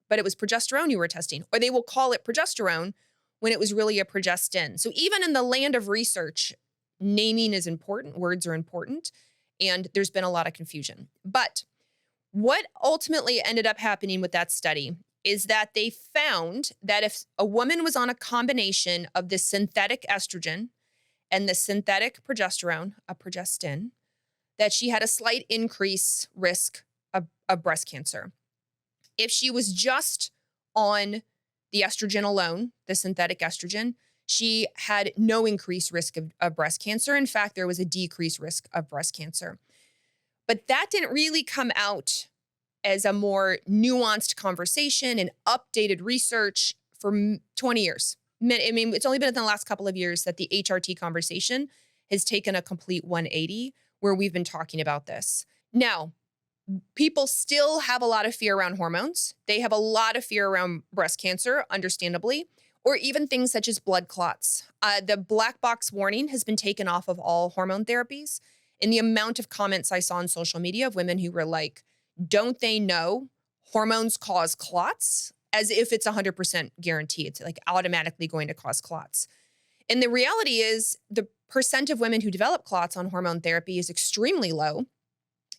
but it was progesterone you were testing. Or they will call it progesterone when it was really a progestin. So even in the land of research, naming is important, words are important, and there's been a lot of confusion. But what ultimately ended up happening with that study is that they found that if a woman was on a combination of the synthetic estrogen and the synthetic progesterone, a progestin, that she had a slight increased risk of breast cancer. If she was just on the estrogen alone, the synthetic estrogen, she had no increased risk of breast cancer. In fact, there was a decreased risk of breast cancer. But that didn't really come out as a more nuanced conversation and updated research for 20 years. I mean, it's only been in the last couple of years that the HRT conversation has taken a complete 180 where we've been talking about this. Now, People still have a lot of fear around hormones. They have a lot of fear around breast cancer, understandably, or even things such as blood clots. The black box warning has been taken off of all hormone therapies. And the amount of comments I saw on social media of women who were like, don't they know hormones cause clots? As if it's 100% guaranteed. It's like automatically going to cause clots. And the reality is the percent of women who develop clots on hormone therapy is extremely low.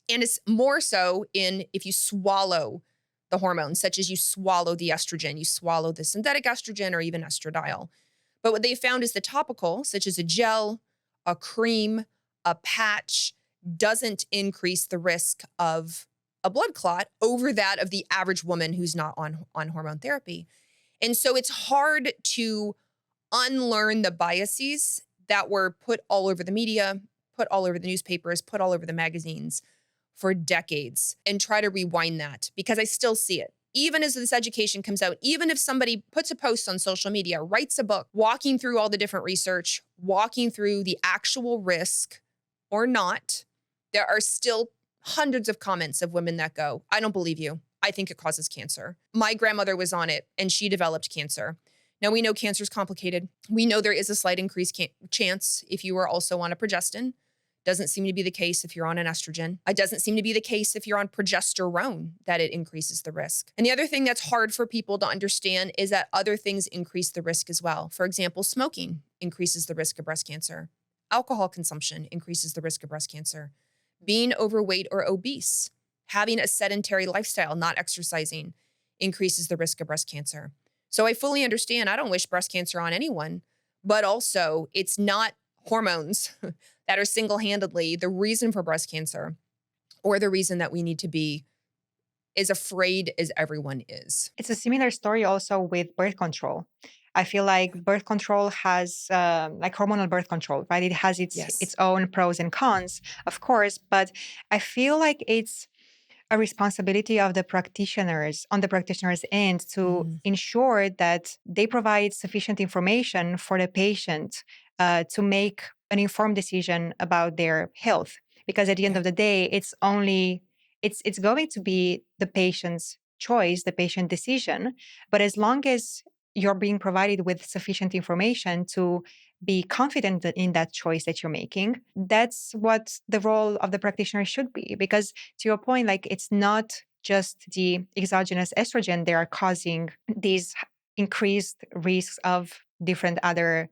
And it's more so in if you swallow the hormones, such as you swallow the estrogen, you swallow the synthetic estrogen or even estradiol. But what they found is the topical, such as a gel, a cream, a patch, doesn't increase the risk of a blood clot over that of the average woman who's not on hormone therapy. And so it's hard to unlearn the biases that were put all over the media, put all over the newspapers, put all over the magazines for decades and try to rewind that because I still see it. Even as this education comes out, even if somebody puts a post on social media, writes a book, walking through all the different research, walking through the actual risk or not, there are still hundreds of comments of women that go, I don't believe you. I think it causes cancer. My grandmother was on it and she developed cancer. Now we know cancer is complicated. We know there is a slight increased chance if you are also on a progestin. Doesn't seem to be the case if you're on an estrogen. It doesn't seem to be the case if you're on progesterone that it increases the risk. And the other thing that's hard for people to understand is that other things increase the risk as well. For example, smoking increases the risk of breast cancer. Alcohol consumption increases the risk of breast cancer. Being overweight or obese, having a sedentary lifestyle, not exercising, increases the risk of breast cancer. So I fully understand. I don't wish breast cancer on anyone, but also it's not hormones that are single-handedly the reason for breast cancer or the reason that we need to be as afraid as everyone is. It's a similar story also with birth control. I feel like birth control has like hormonal birth control, right? It has its own pros and cons, of course, but I feel like it's a responsibility of the practitioners on the practitioner's end to ensure that they provide sufficient information for the patient to make an informed decision about their health. Because at the end of the day, it's going to be the patient's choice, the patient decision. But as long as you're being provided with sufficient information to be confident in that choice that you're making, that's what the role of the practitioner should be. Because to your point, like it's not just the exogenous estrogen that are causing these increased risks of different other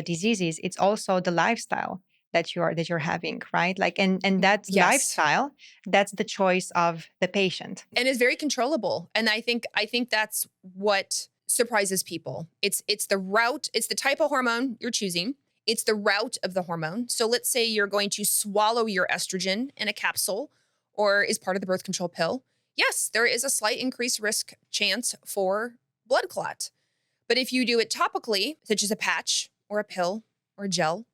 diseases. It's also the lifestyle that you're having, right? Like and that lifestyle, that's the choice of the patient. And is very controllable. And I think that's what surprises people. It's the route, it's the type of hormone you're choosing. It's the route of the hormone. So let's say you're going to swallow your estrogen in a capsule or is part of the birth control pill. Yes, there is a slight increased risk chance for blood clot. But if you do it topically, such as a patch or a pill or a gel,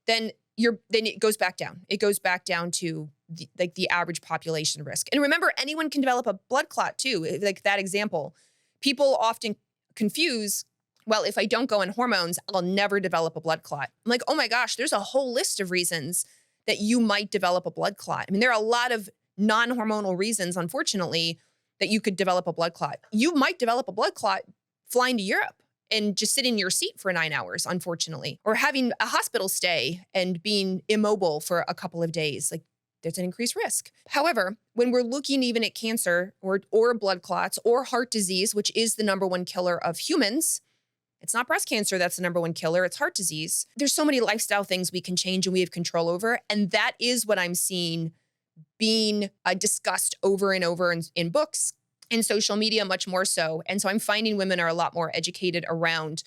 then it goes back down. It goes back down to the average population risk. And remember, anyone can develop a blood clot too. Like that example, people often confuse, well, if I don't go on hormones, I'll never develop a blood clot. I'm like, oh my gosh, there's a whole list of reasons that you might develop a blood clot. I mean, there are a lot of non-hormonal reasons, unfortunately, that you could develop a blood clot. You might develop a blood clot flying to Europe and just sitting in your seat for 9 hours, unfortunately, or having a hospital stay and being immobile for a couple of days. Like there's an increased risk. However, when we're looking even at cancer or blood clots or heart disease, which is the number one killer of humans, it's not breast cancer that's the number one killer, it's heart disease. There's so many lifestyle things we can change and we have control over. And that is what I'm seeing being discussed over and over in books, in social media, much more so. And so I'm finding women are a lot more educated around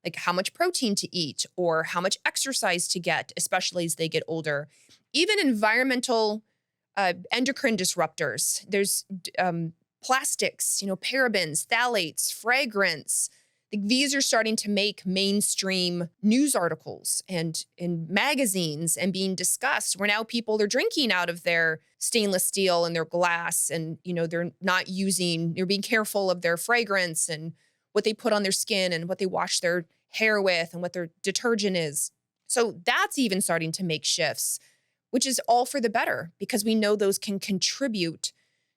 like how much protein to eat or how much exercise to get, especially as they get older. Even environmental endocrine disruptors. There's plastics, parabens, phthalates, fragrance. Like, these are starting to make mainstream news articles and in magazines and being discussed, where now people are drinking out of their stainless steel and their glass and, they're being careful of their fragrance and what they put on their skin and what they wash their hair with and what their detergent is. So that's even starting to make shifts which is all for the better because we know those can contribute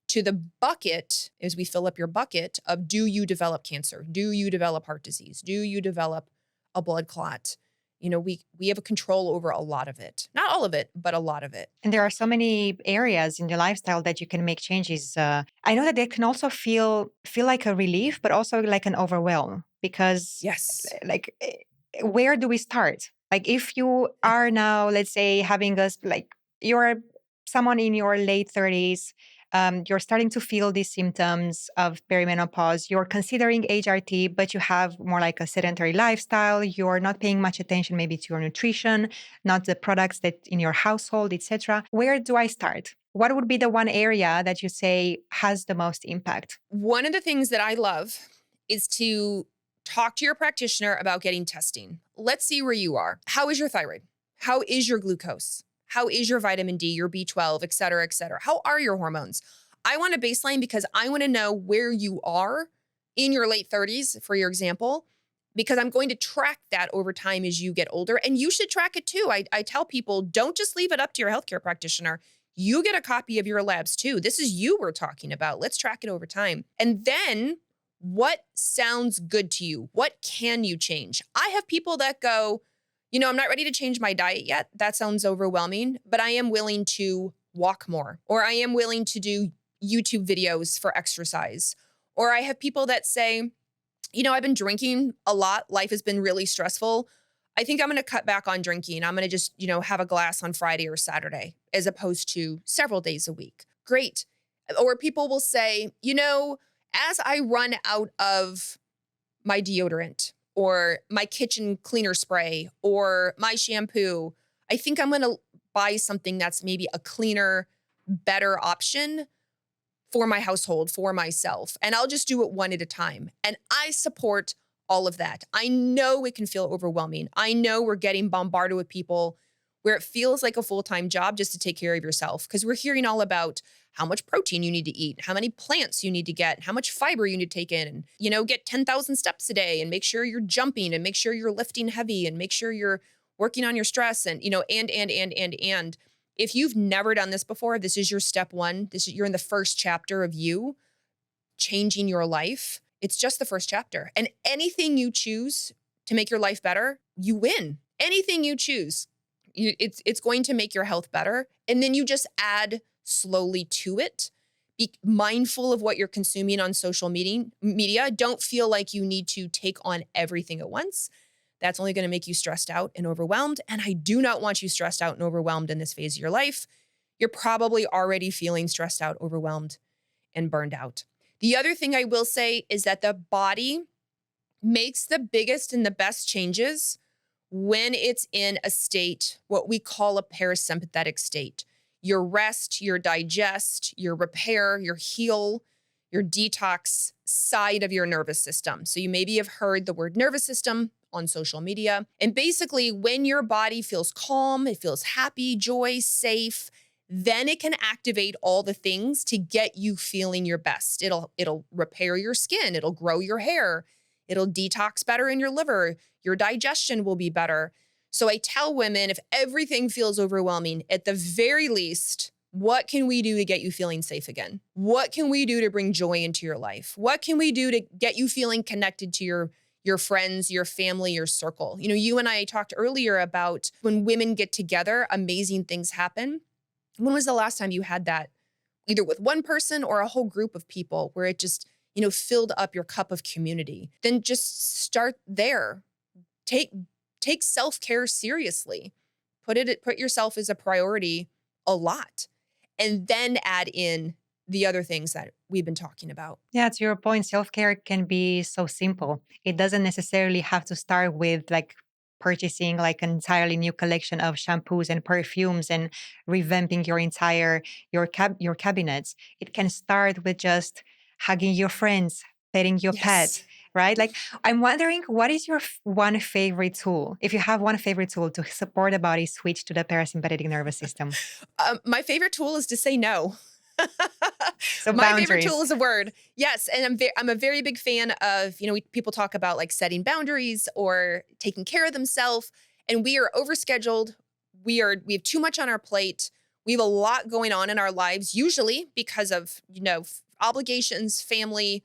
to the bucket as we fill up your bucket of do you develop cancer? Do you develop heart disease? Do you develop a blood clot? We have a control over a lot of it. Not all of it, but a lot of it. And there are so many areas in your lifestyle that you can make changes. I know that they can also feel like a relief, but also like an overwhelm because, Yes. where do we start? Like, if you are now, let's say, having us like you're someone in your late 30s, you're starting to feel these symptoms of perimenopause. You're considering HRT, but you have more like a sedentary lifestyle. You're not paying much attention maybe to your nutrition, not the products that in your household, etc. Where do I start? What would be the one area that you say has the most impact? One of the things that I love is to talk to your practitioner about getting testing. Let's see where you are. How is your thyroid? How is your glucose? How is your vitamin D, your B12, et cetera, et cetera? How are your hormones? I want a baseline because I want to know where you are in your late 30s, for your example, because I'm going to track that over time as you get older. And you should track it too. I tell people, don't just leave it up to your healthcare practitioner. You get a copy of your labs too. This is you we're talking about. Let's track it over time. And then what sounds good to you? What can you change? I have people that go, I'm not ready to change my diet yet. That sounds overwhelming, but I am willing to walk more, or I am willing to do YouTube videos for exercise. Or I have people that say, I've been drinking a lot. Life has been really stressful. I think I'm going to cut back on drinking. I'm going to just, have a glass on Friday or Saturday as opposed to several days a week. Great. Or people will say, as I run out of my deodorant or my kitchen cleaner spray or my shampoo, I think I'm going to buy something that's maybe a cleaner, better option for my household, for myself. And I'll just do it one at a time. And I support all of that. I know it can feel overwhelming. I know we're getting bombarded with people where it feels like a full-time job just to take care of yourself, because we're hearing all about how much protein you need to eat, how many plants you need to get, how much fiber you need to take in, and, get 10,000 steps a day and make sure you're jumping and make sure you're lifting heavy and make sure you're working on your stress and. If you've never done this before, this is your step one. You're in the first chapter of you changing your life. It's just the first chapter. And anything you choose to make your life better, you win. Anything you choose, it's going to make your health better. And then you just add slowly to it. Be mindful of what you're consuming on social media. Don't feel like you need to take on everything at once. That's only going to make you stressed out and overwhelmed. And I do not want you stressed out and overwhelmed in this phase of your life. You're probably already feeling stressed out, overwhelmed, and burned out. The other thing I will say is that the body makes the biggest and the best changes when it's in a state, what we call a parasympathetic state. Your rest, your digest, your repair, your heal, your detox side of your nervous system. So you maybe have heard the word nervous system on social media. And basically, when your body feels calm, it feels happy, joy, safe, then it can activate all the things to get you feeling your best. It'll repair your skin, it'll grow your hair, it'll detox better in your liver, your digestion will be better. So I tell women, if everything feels overwhelming, at the very least, what can we do to get you feeling safe again? What can we do to bring joy into your life? What can we do to get you feeling connected to your friends, your family, your circle? You and I talked earlier about when women get together, amazing things happen. When was the last time you had that, either with one person or a whole group of people, where it just, filled up your cup of community? Then just start there. Take self-care seriously. Put yourself as a priority a lot, and then add in the other things that we've been talking about. Yeah, to your point, self-care can be so simple. It doesn't necessarily have to start with like purchasing like an entirely new collection of shampoos and perfumes and revamping your cabinets. It can start with just hugging your friends, petting your pet, Yes. right? Like, I'm wondering, what is your one favorite tool? If you have one favorite tool to support the body switch to the parasympathetic nervous system. My favorite tool is to say no. So My favorite boundaries. tool is a word. Yes. And I'm a very big fan of, people talk about like setting boundaries or taking care of themselves. And we are overscheduled. we have too much on our plate. We have a lot going on in our lives, usually because of, obligations, family,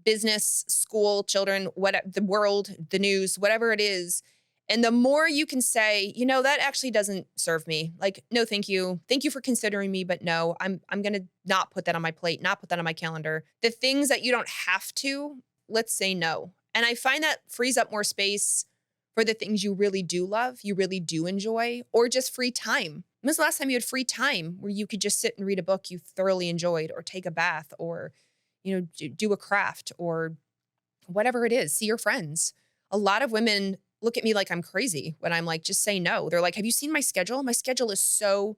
business, school, children, what the world, the news, whatever it is. And the more you can say, that actually doesn't serve me. Like, no, thank you. Thank you for considering me, but no, I'm going to not put that on my plate, not put that on my calendar. The things that you don't have to, let's say no. And I find that frees up more space for the things you really do love, you really do enjoy, or just free time. When was the last time you had free time where you could just sit and read a book you thoroughly enjoyed, or take a bath, or do a craft, or whatever it is, see your friends? A lot of women look at me like I'm crazy when I'm like, just say no. They're like, have you seen my schedule? My schedule is so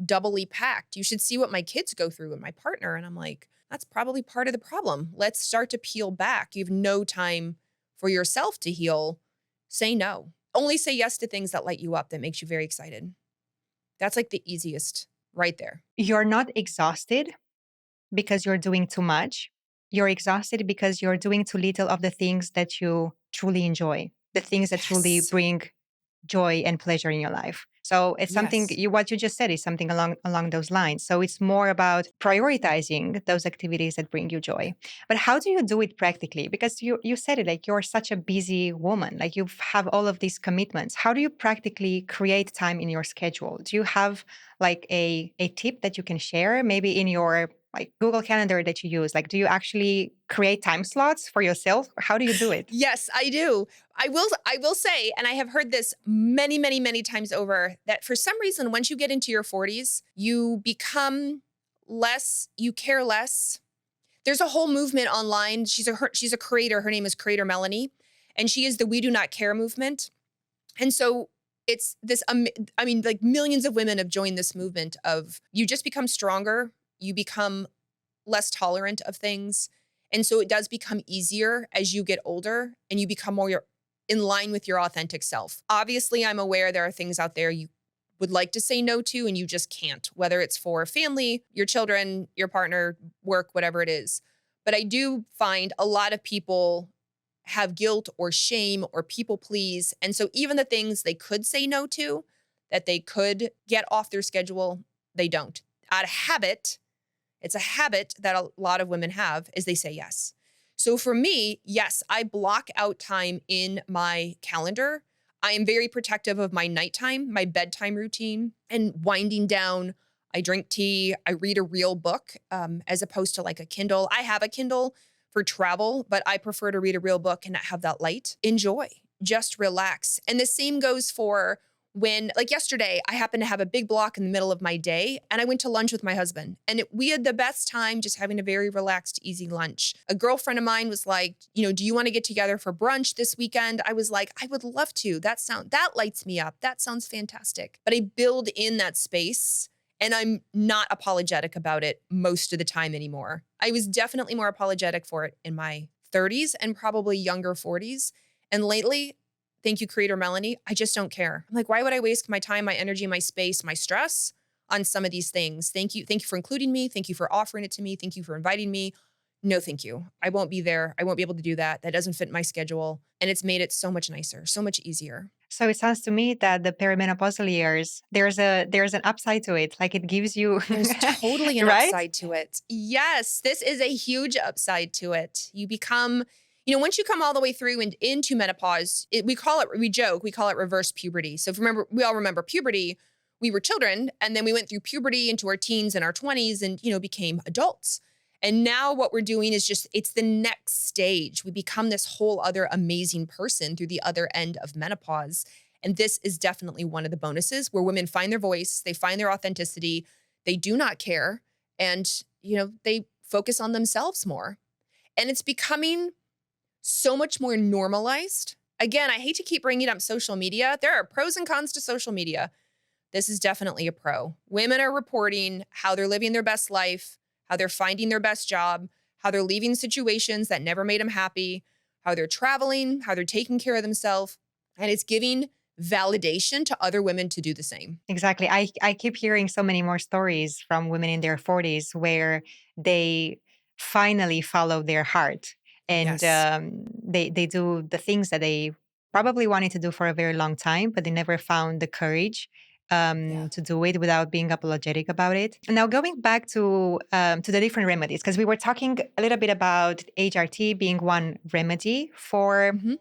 doubly packed. You should see what my kids go through and my partner. And I'm like, that's probably part of the problem. Let's start to peel back. You have no time for yourself to heal. Say no. Only say yes to things that light you up, that makes you very excited. That's like the easiest right there. You're not exhausted because you're doing too much. You're exhausted because you're doing too little of the things that you truly enjoy, the things that truly Yes. bring joy and pleasure in your life. So it's something Yes. what you just said is something along those lines. So it's more about prioritizing those activities that bring you joy. But how do you do it practically? Because you said it, like you're such a busy woman, like you have all of these commitments. How do you practically create time in your schedule? Do you have like a tip that you can share maybe in your like Google Calendar that you use? Like do you actually create time slots for yourself? How do you do it? Yes, I do. I will say, and I have heard this many, many, many times over, that for some reason, once you get into your 40s, you become less, you care less. There's a whole movement online. She's a creator. Her name is Creator Melanie, and she is the We Do Not Care movement. And so it's this, I mean, like millions of women have joined this movement of you just become stronger, you become less tolerant of things. And so it does become easier as you get older and you become more in line with your authentic self. Obviously, I'm aware there are things out there you would like to say no to and you just can't, whether it's for family, your children, your partner, work, whatever it is. But I do find a lot of people have guilt or shame or people please. And so even the things they could say no to, that they could get off their schedule, they don't. Out of habit, it's a habit that a lot of women have, is they say yes. So for me, yes, I block out time in my calendar. I am very protective of my nighttime, my bedtime routine, and winding down. I drink tea. I read a real book as opposed to like a Kindle. I have a Kindle for travel, but I prefer to read a real book and not have that light. Enjoy, just relax. And the same goes for when, like yesterday, I happened to have a big block in the middle of my day and I went to lunch with my husband and we had the best time just having a very relaxed, easy lunch. A girlfriend of mine was like, do you want to get together for brunch this weekend? I was like, I would love to. That lights me up. That sounds fantastic. But I build in that space and I'm not apologetic about it most of the time anymore. I was definitely more apologetic for it in my 30s and probably younger 40s. And lately, thank you, Creator Melanie, I just don't care. I'm like, why would I waste my time, my energy, my space, my stress on some of these things? Thank you. Thank you for including me. Thank you for offering it to me. Thank you for inviting me. No, thank you. I won't be there. I won't be able to do that. That doesn't fit my schedule. And it's made it so much nicer, so much easier. So it sounds to me that the perimenopausal years, there's an upside to it. Like it gives you There's totally an right? upside to it. Yes, this is a huge upside to it. You become, once you come all the way through and into menopause, we joke, we call it reverse puberty. So if remember, we all remember puberty. We were children and then we went through puberty into our teens and our 20s and, became adults. And now what we're doing is it's the next stage. We become this whole other amazing person through the other end of menopause. And this is definitely one of the bonuses where women find their voice, they find their authenticity, they do not care, and they focus on themselves more. And it's becoming so much more normalized. Again, I hate to keep bringing up social media. There are pros and cons to social media. This is definitely a pro. Women are reporting how they're living their best life, how they're finding their best job, how they're leaving situations that never made them happy, how they're traveling, how they're taking care of themselves. And it's giving validation to other women to do the same. Exactly. I keep hearing so many more stories from women in their 40s where they finally follow their heart and Yes. they do the things that they probably wanted to do for a very long time, but they never found the courage Yeah. to do it without being apologetic about it. Now, going back to the different remedies, because we were talking a little bit about HRT being one remedy for Mhm.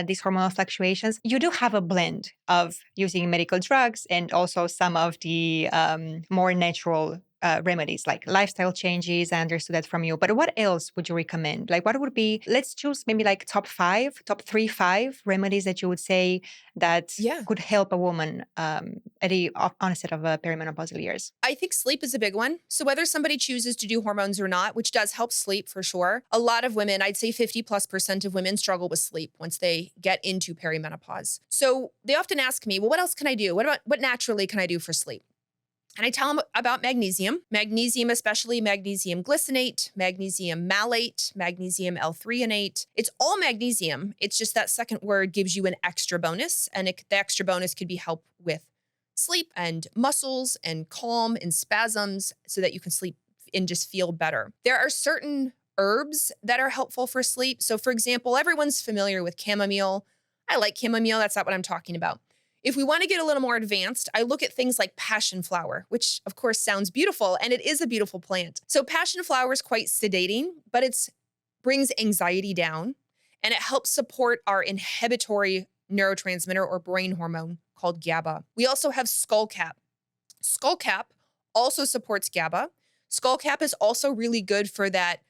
these hormonal fluctuations. You do have a blend of using medical drugs and also some of the more natural remedies like lifestyle changes. I understood that from you. But what else would you recommend? Like, what would be, let's choose maybe like top three, five remedies that you would say that Yeah. could help a woman at the onset of perimenopausal years? I think sleep is a big one. So whether somebody chooses to do hormones or not, which does help sleep for sure, a lot of women, I'd say 50+% of women struggle with sleep once they get into perimenopause. So they often ask me, well, what else can I do? What naturally can I do for sleep? And I tell them about magnesium, especially magnesium glycinate, magnesium malate, magnesium L-threonate. It's all magnesium. It's just that second word gives you an extra bonus. And the extra bonus could be help with sleep and muscles and calm and spasms so that you can sleep and just feel better. There are certain herbs that are helpful for sleep. So, for example, everyone's familiar with chamomile. I like chamomile. That's not what I'm talking about. If we want to get a little more advanced, I look at things like passion flower, which of course sounds beautiful, and it is a beautiful plant. So passion flower is quite sedating, but it brings anxiety down, and it helps support our inhibitory neurotransmitter or brain hormone called GABA. We also have skullcap. Skullcap also supports GABA. Skullcap is also really good for that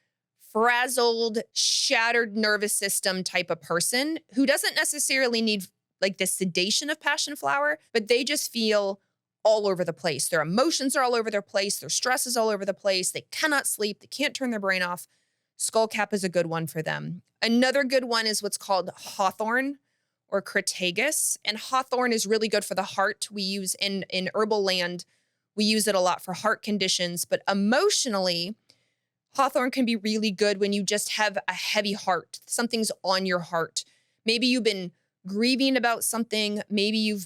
frazzled, shattered nervous system type of person who doesn't necessarily need like the sedation of passion flower, but they just feel all over the place. Their emotions are all over their place. Their stress is all over the place. They cannot sleep. They can't turn their brain off. Skullcap is a good one for them. Another good one is what's called hawthorn or crataegus. And hawthorn is really good for the heart. We use in herbal land, we use it a lot for heart conditions, but emotionally, hawthorn can be really good when you just have a heavy heart. Something's on your heart. Maybe you've been grieving about something. Maybe you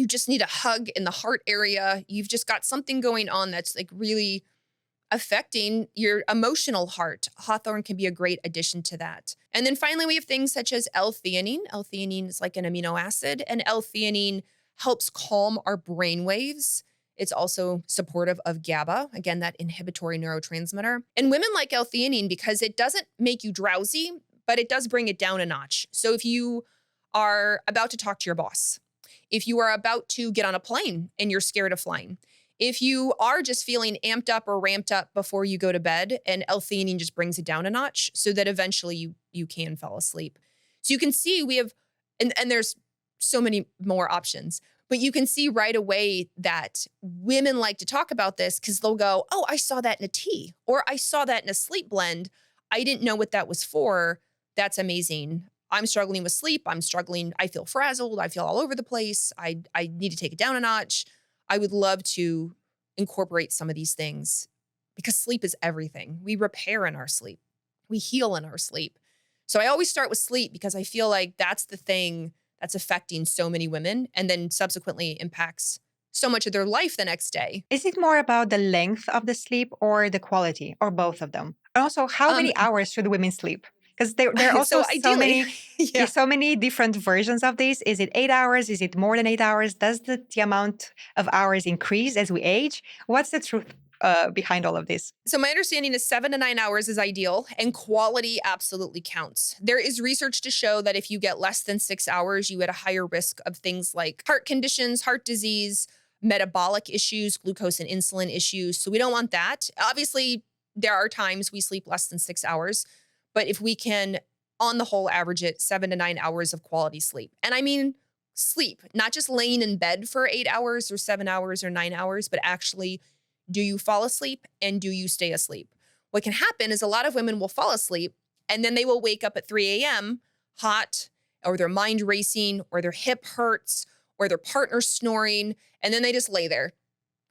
just need a hug in the heart area. You've just got something going on that's like really affecting your emotional heart. Hawthorn can be a great addition to that. And then finally, we have things such as L-theanine. L-theanine is like an amino acid, and L-theanine helps calm our brain waves. It's also supportive of GABA, again, that inhibitory neurotransmitter. And women like L-theanine because it doesn't make you drowsy, but it does bring it down a notch. So if you are about to talk to your boss, if you are about to get on a plane and you're scared of flying, if you are just feeling amped up or ramped up before you go to bed, and L-theanine just brings it down a notch so that eventually you can fall asleep. So you can see we have, and there's so many more options, but you can see right away that women like to talk about this because they'll go, oh, I saw that in a tea, or I saw that in a sleep blend. I didn't know what that was for. That's amazing. I'm struggling with sleep. I'm struggling. I feel frazzled. I feel all over the place. I need to take it down a notch. I would love to incorporate some of these things because sleep is everything. We repair in our sleep. We heal in our sleep. So I always start with sleep because I feel like that's the thing that's affecting so many women and then subsequently impacts so much of their life the next day. Is it more about the length of the sleep or the quality or both of them? And also, how Um, many hours should women sleep? Because there are also so ideally, yeah. so many different versions of this. Is it 8 hours? Is it more than 8 hours? Does the amount of hours increase as we age? What's the truth behind all of this? So my understanding is 7 to 9 hours is ideal and quality absolutely counts. There is research to show that if you get less than 6 hours, you at a higher risk of things like heart conditions, heart disease, metabolic issues, glucose and insulin issues. So we don't want that. Obviously, there are times we sleep less than 6 hours, but if we can, on the whole, average it 7 to 9 hours of quality sleep. And I mean sleep, not just laying in bed for 8 hours or 7 hours or 9 hours, but actually, do you fall asleep and do you stay asleep? What can happen is a lot of women will fall asleep and then they will wake up at 3 a.m. hot, or their mind racing, or their hip hurts, or their partner's snoring. And then they just lay there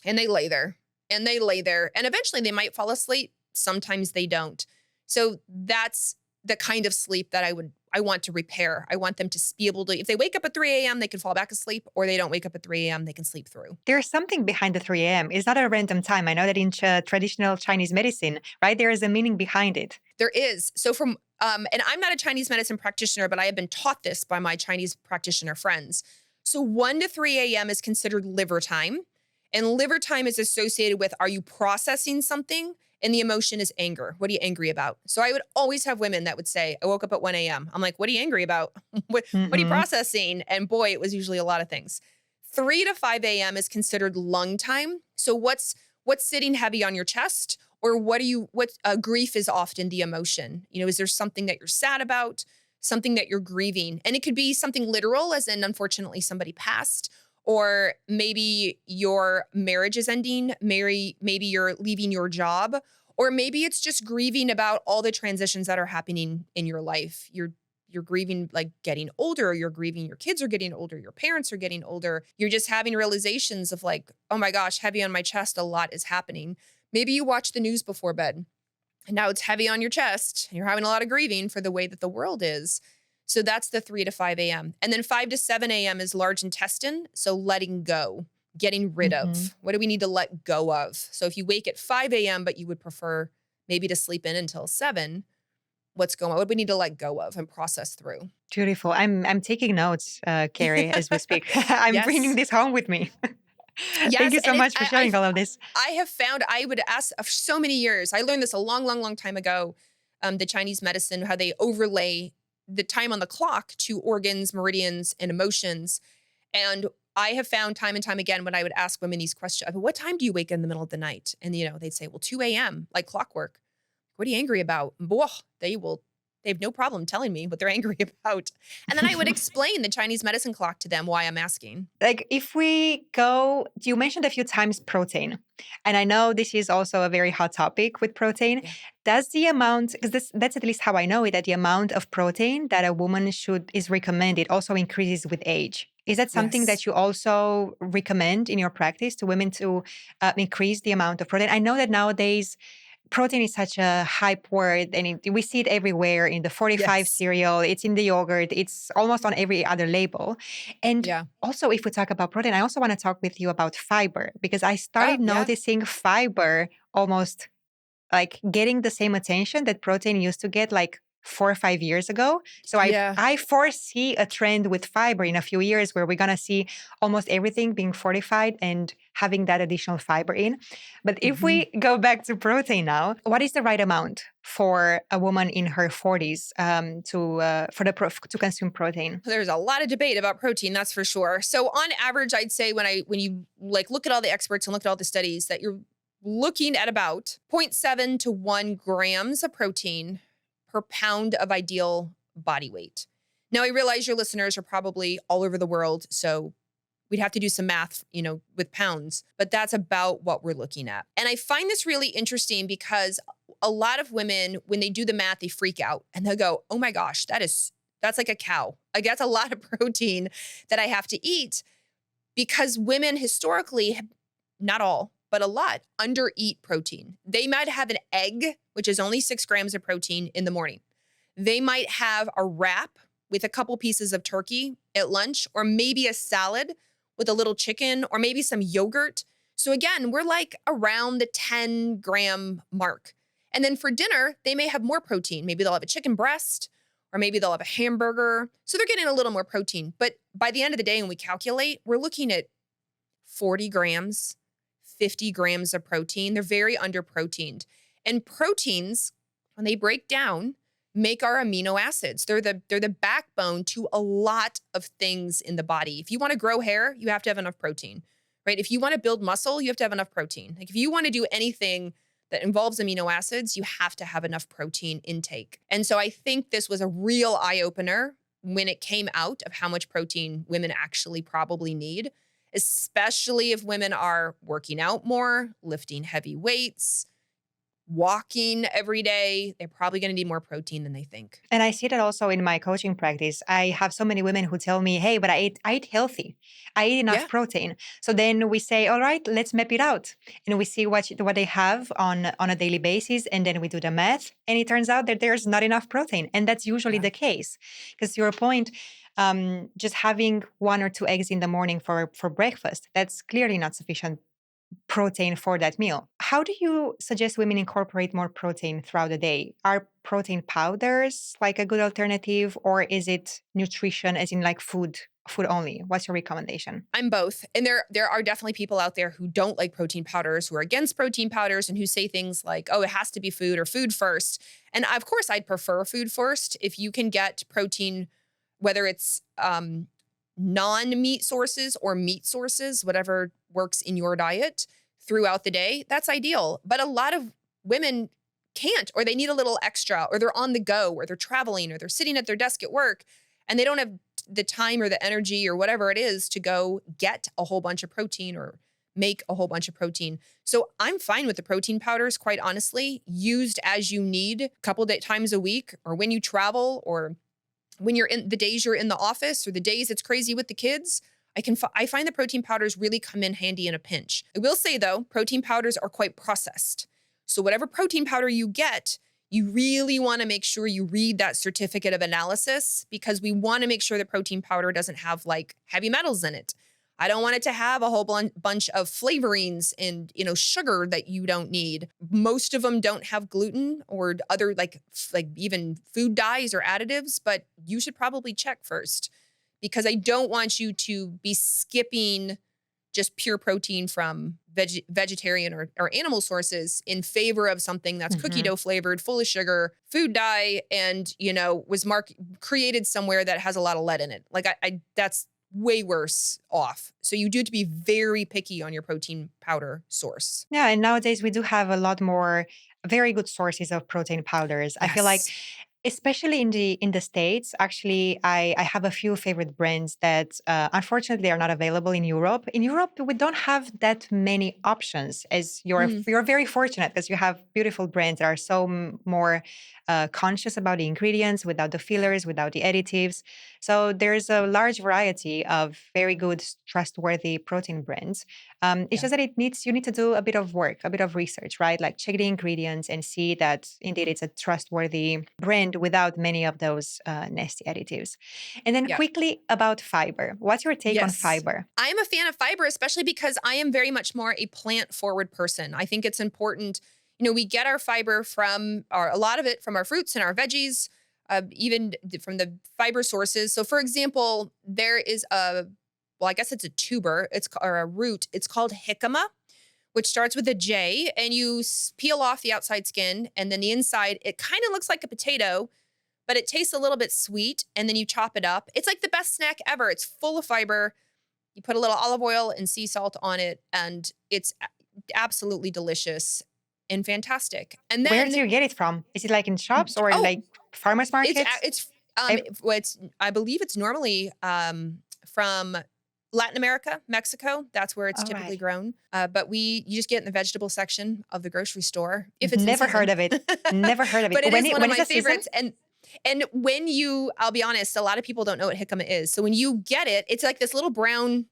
and they lay there and they lay there. And eventually they might fall asleep. Sometimes they don't. So that's the kind of sleep that I want to repair. I want them to be able to, if they wake up at 3 a.m., they can fall back asleep, or they don't wake up at 3 a.m., they can sleep through. There's something behind the 3 a.m. It's not a random time. I know that in traditional Chinese medicine, right, there is a meaning behind it. There is. So and I'm not a Chinese medicine practitioner, but I have been taught this by my Chinese practitioner friends. So 1 to 3 a.m. is considered liver time. And liver time is associated with, are you processing something? And the emotion is anger. What are you angry about? So I would always have women that would say, I woke up at 1 a.m. I'm like, what are you angry about? What are you Hmm. processing? And boy, it was usually a lot of things. 3 to 5 a.m. is considered lung time. So what's sitting heavy on your chest? Or what grief is often the emotion. Is there something that you're sad about? Something that you're grieving? And it could be something literal, as in, unfortunately, somebody passed, or maybe your marriage is ending, maybe you're leaving your job, or maybe it's just grieving about all the transitions that are happening in your life. You're grieving like getting older, you're grieving your kids are getting older, your parents are getting older. You're just having realizations of like, oh my gosh, heavy on my chest, a lot is happening. Maybe you watch the news before bed and now it's heavy on your chest and you're having a lot of grieving for the way that the world is. So that's the 3 to 5 a.m. And then 5 to 7 a.m. is large intestine. So letting go, getting rid Hmm. of. What do we need to let go of? So if you wake at 5 a.m., but you would prefer maybe to sleep in until 7, what's going on? What do we need to let go of and process through? Beautiful. I'm taking notes, Carrie, as we speak. I'm bringing Yes. this home with me. Thank Yes. you so And it, much for sharing all of this. I have found I would ask for so many years. I learned this a long, long, long time ago. The Chinese medicine, how they overlay the time on the clock to organs, meridians, and emotions. And I have found time and time again when I would ask women these questions, what time do you wake in the middle of the night? And they'd say, well, 2 a.m., like clockwork. What are you angry about? Whoa, they have no problem telling me what they're angry about. And then I would explain the Chinese medicine clock to them why I'm asking. Like if we go, you mentioned a few times protein, and I know this is also a very hot topic with protein. Yeah. Does the amount, because that's at least how I know it, that the amount of protein that a woman is recommended also increases with age? Is that something Yes. that you also recommend in your practice to women to increase the amount of protein? I know that nowadays protein is such a hype word, and we see it everywhere in the 45 Yes. cereal, it's in the yogurt, it's almost on every other label. And Yeah. also, if we talk about protein, I also want to talk with you about fiber, because I Oh, started yeah. noticing fiber almost like getting the same attention that protein used to get like 4 or 5 years ago. So Yeah. I foresee a trend with fiber in a few years where we're gonna see almost everything being fortified and having that additional fiber in. But if Mhm. we go back to protein now, what is the right amount for a woman in her 40s to consume protein? There's a lot of debate about protein, that's for sure. So on average, I'd say when you like look at all the experts and look at all the studies, that you're looking at about zero point 0.7 to 1 grams of protein per pound of ideal body weight. Now I realize your listeners are probably all over the world, so we'd have to do some math, with pounds, but that's about what we're looking at. And I find this really interesting because a lot of women, when they do the math, they freak out and they'll go, oh my gosh, that's like a cow. Like that's a lot of protein that I have to eat, because women historically, not all, but a lot, undereat protein. They might have an egg, which is only 6 grams of protein in the morning. They might have a wrap with a couple pieces of turkey at lunch, or maybe a salad with a little chicken, or maybe some yogurt. So again, we're like around the 10-gram mark. And then for dinner, they may have more protein. Maybe they'll have a chicken breast, or maybe they'll have a hamburger. So they're getting a little more protein. But by the end of the day, when we calculate, we're looking at 40 grams, 50 grams of protein. They're very underproteined. And proteins, when they break down, make our amino acids. They're the backbone to a lot of things in the body. If you want to grow hair, you have to have enough protein, right? If you want to build muscle, you have to have enough protein. Like if you want to do anything that involves amino acids, you have to have enough protein intake. And so I think this was a real eye opener when it came out of how much protein women actually probably need, especially if women are working out more, lifting heavy weights, walking every day. They're probably going to need more protein than they think. And I see that also in my coaching practice. I have so many women who tell me, "Hey, but I eat healthy. I eat enough Yeah. protein." So then we say, "All right, let's map it out." And we see what they have on a daily basis, and then we do the math, and it turns out that there's not enough protein. And that's usually Yeah. the case. Because to your point, just having 1 or 2 eggs in the morning for breakfast, that's clearly not sufficient protein for that meal. How do you suggest women incorporate more protein throughout the day? Are protein powders like a good alternative, or is it nutrition as in like food food only? What's your recommendation? I'm both. And there are definitely people out there who don't like protein powders, who are against protein powders, and who say things like, oh, it has to be food or food first. And of course, I'd prefer food first. If you can get protein, whether it's non-meat sources or meat sources, whatever works in your diet throughout the day, that's ideal. But a lot of women can't, or they need a little extra, or they're on the go, or they're traveling, or they're sitting at their desk at work, and they don't have the time or the energy or whatever it is to go get a whole bunch of protein or make a whole bunch of protein. So I'm fine with the protein powders, quite honestly, used as you need a couple times a week, or when you travel, or when you're in the days you're in the office, or the days it's crazy with the kids. I find the protein powders really come in handy in a pinch. I will say though, protein powders are quite processed. So whatever protein powder you get, you really want to make sure you read that certificate of analysis, because we want to make sure the protein powder doesn't have like heavy metals in it. I don't want it to have a whole bunch of flavorings and, sugar that you don't need. Most of them don't have gluten or other like even food dyes or additives, but you should probably check first, because I don't want you to be skipping just pure protein from vegetarian or animal sources in favor of something that's cookie dough flavored, full of sugar, food dye, and, was created somewhere that has a lot of lead in it. Like that's way worse off. So you do have to be very picky on your protein powder source. Yeah, and nowadays we do have a lot more very good sources of protein powders. I feel like Yes. especially in the States, actually, I have a few favorite brands that unfortunately are not available in Europe. In Europe, we don't have that many options, as Mm, you're very fortunate because you have beautiful brands that are so more conscious about the ingredients, without the fillers, without the additives. So there's a large variety of very good, trustworthy protein brands. It's yeah. just that you need to do a bit of work, a bit of research, right? Like check the ingredients and see that indeed it's a trustworthy brand without many of those nasty additives. And then Yeah. quickly about fiber. What's your take on Yes. fiber? I am a fan of fiber, especially because I am very much more a plant forward person. I think it's important. We get our fiber a lot of it from our fruits and our veggies, even from the fiber sources. So, for example, there is well, I guess it's a tuber, or a root. It's called jicama, which starts with a J, and you peel off the outside skin, and then the inside, it kind of looks like a potato, but it tastes a little bit sweet, and then you chop it up. It's like the best snack ever. It's full of fiber. You put a little olive oil and sea salt on it, and it's absolutely delicious and fantastic. And Where do then, you get it from? Is it like in shops or oh, like farmers markets? I- I believe it's normally from Latin America, Mexico. That's where it's all typically right. grown. But you just get in the vegetable section of the grocery store if it's in Never heard season. of it. Never heard of it. But it is one of When is my the season? favorites. And when I'll be honest, a lot of people don't know what jicama is. So when you get it, it's like this little brown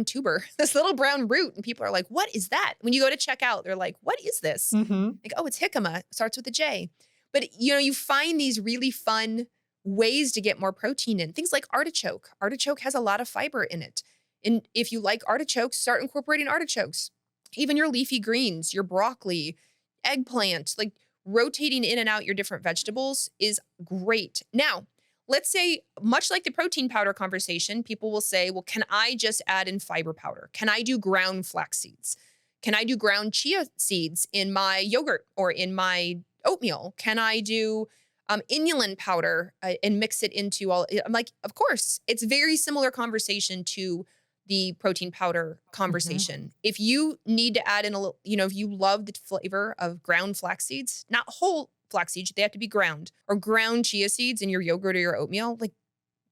tuber, this little brown root. And people are like, what is that? When you go to check out, they're like, what is this? Hmm. Like, oh, it's jicama. It starts with a J. But, you find these really fun ways to get more protein in. Things like artichoke. Artichoke has a lot of fiber in it. And if you like artichokes, start incorporating artichokes. Even your leafy greens, your broccoli, eggplant, like rotating in and out your different vegetables is great. Now, let's say, much like the protein powder conversation, people will say, well, can I just add in fiber powder? Can I do ground flax seeds? Can I do ground chia seeds in my yogurt or in my oatmeal? Can I do inulin powder and mix it into all? I'm like, of course. It's very similar conversation to the protein powder Hmm. conversation. If you need to add in a little, if you love the flavor of ground flax seeds, not whole flax seeds, they have to be ground, or ground chia seeds in your yogurt or your oatmeal, like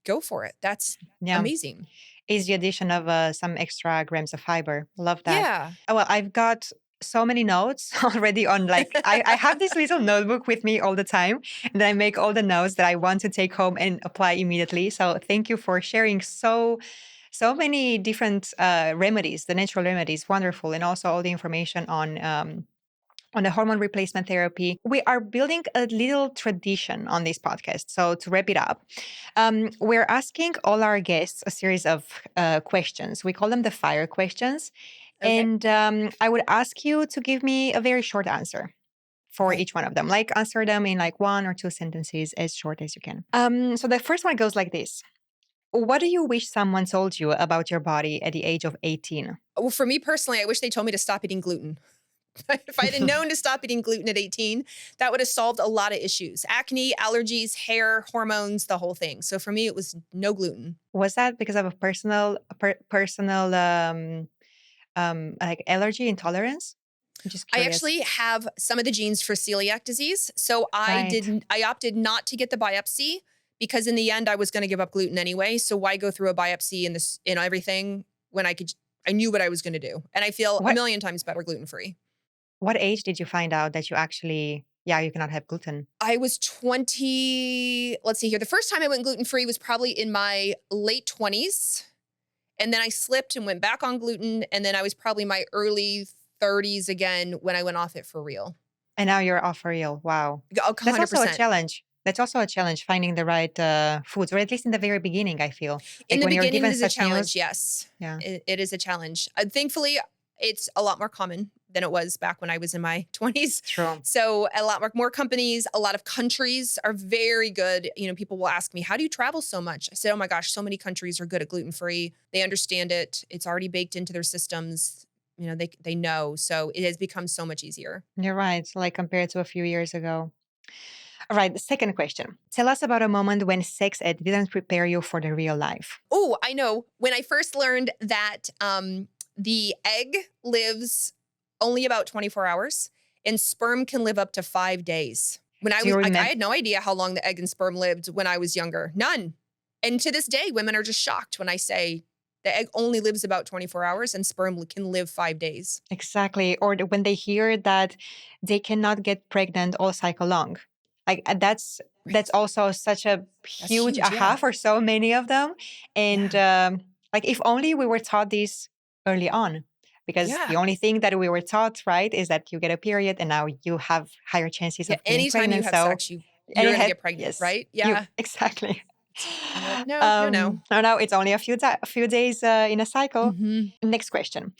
go for it. That's Yeah. amazing. Is the addition of some extra grams of fiber. Love that. Yeah. Well, I've got so many notes already on like I have this little notebook with me all the time, and I make all the notes that I want to take home and apply immediately. So thank you for sharing so many different remedies, the natural remedies, wonderful, and also all the information on the hormone replacement therapy. We are building a little tradition on this podcast. So, to wrap it up, we're asking all our guests a series of questions. We call them the fire questions. Okay. And I would ask you to give me a very short answer for Okay. each one of them. Like, answer them in like one or two sentences, as short as you can. So, the first one goes like this. What do you wish someone told you about your body at the age of 18? Well, for me personally, I wish they told me to stop eating gluten. If I'd have known to stop eating gluten at 18, that would have solved a lot of issues: acne, allergies, hair, hormones, the whole thing. So for me, it was no gluten. Was that because of a personal like allergy intolerance? I'm just I curious. actually have some of the genes for celiac disease. So Right. I opted not to get the biopsy because in the end I was going to give up gluten anyway. So why go through a biopsy and this and everything when I knew what I was going to do. And I feel a What million times better gluten free. what age did you find out that you actually, yeah, you cannot have gluten? I was 20, let's see here. The first time I went gluten free was probably in my late 20s. And then I slipped and went back on gluten. And then I was probably my early 30s again when I went off it for real. And now you're off for real. Wow. Oh, That's also a 100%. challenge. That's also a challenge finding the right foods, or at least in the very beginning, I feel. In Like the when you're beginning, it given is a such challenge. news. Yes, Yeah. it is a challenge. Thankfully, it's a lot more common than it was back when I was in my 20s. True. So a lot more companies, a lot of countries are very good. You know, people will ask me, how do you travel so much? I said, oh my gosh, so many countries are good at gluten free. They understand it. It's already baked into their systems. You know, they know. So it has become so much easier. You're right. Like compared to a few years ago. All right. The second question. Tell us about a moment when sex ed didn't prepare you for the real life. Oh, I know. When I first learned that the egg lives only about 24 hours and sperm can live up to 5 days. When I Do was you like, I remember? had no idea how long the egg and sperm lived when I was younger. None. And to this day, women are just shocked when I say the egg only lives about 24 hours and sperm can live 5 days. Exactly. Or when they hear that they cannot get pregnant all cycle long. Like that's Right. also such a That's huge huge. aha Yeah. for so many of them. And Yeah. like if only we were taught this early on. Because the Yeah. only thing that we were taught, right, is that you get a period and now you have higher chances Yeah. of getting Anytime you pregnant. have So, sex, and you're it gonna had, get pregnant, yes, right? you Yeah. exactly. And you're like, no, no, no. No, no, it's only a few days in a cycle. Mhm. Next question.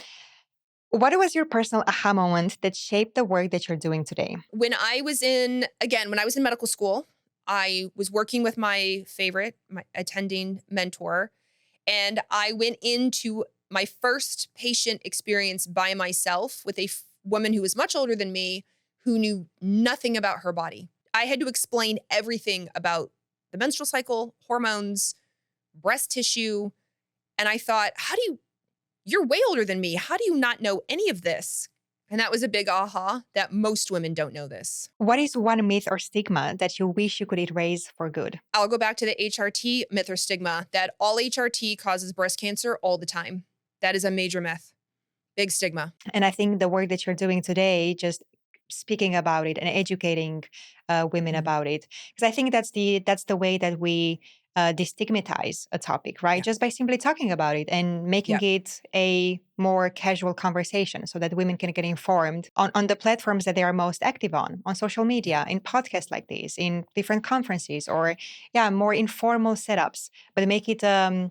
What was your personal aha moment that shaped the work that you're doing today? When I was in medical school, I was working with my attending mentor, and I went into my first patient experience by myself with a woman who was much older than me who knew nothing about her body. I had to explain everything about the menstrual cycle, hormones, breast tissue, and I thought, you're way older than me. How do you not know any of this? And that was a big aha that most women don't know this. What is one myth or stigma that you wish you could erase for good? I'll go back to the HRT myth or stigma that all HRT causes breast cancer all the time. That is a major myth, big stigma. And I think the work that you're doing today, just speaking about it and educating women Mhm. about it, because I think that's the way that we destigmatize a topic, right? Yeah. Just by simply talking about it and making Yeah. it a more casual conversation, so that women can get informed on the platforms that they are most active on social Yeah. media, in podcasts like this, in different conferences, or yeah, more informal setups, but make it a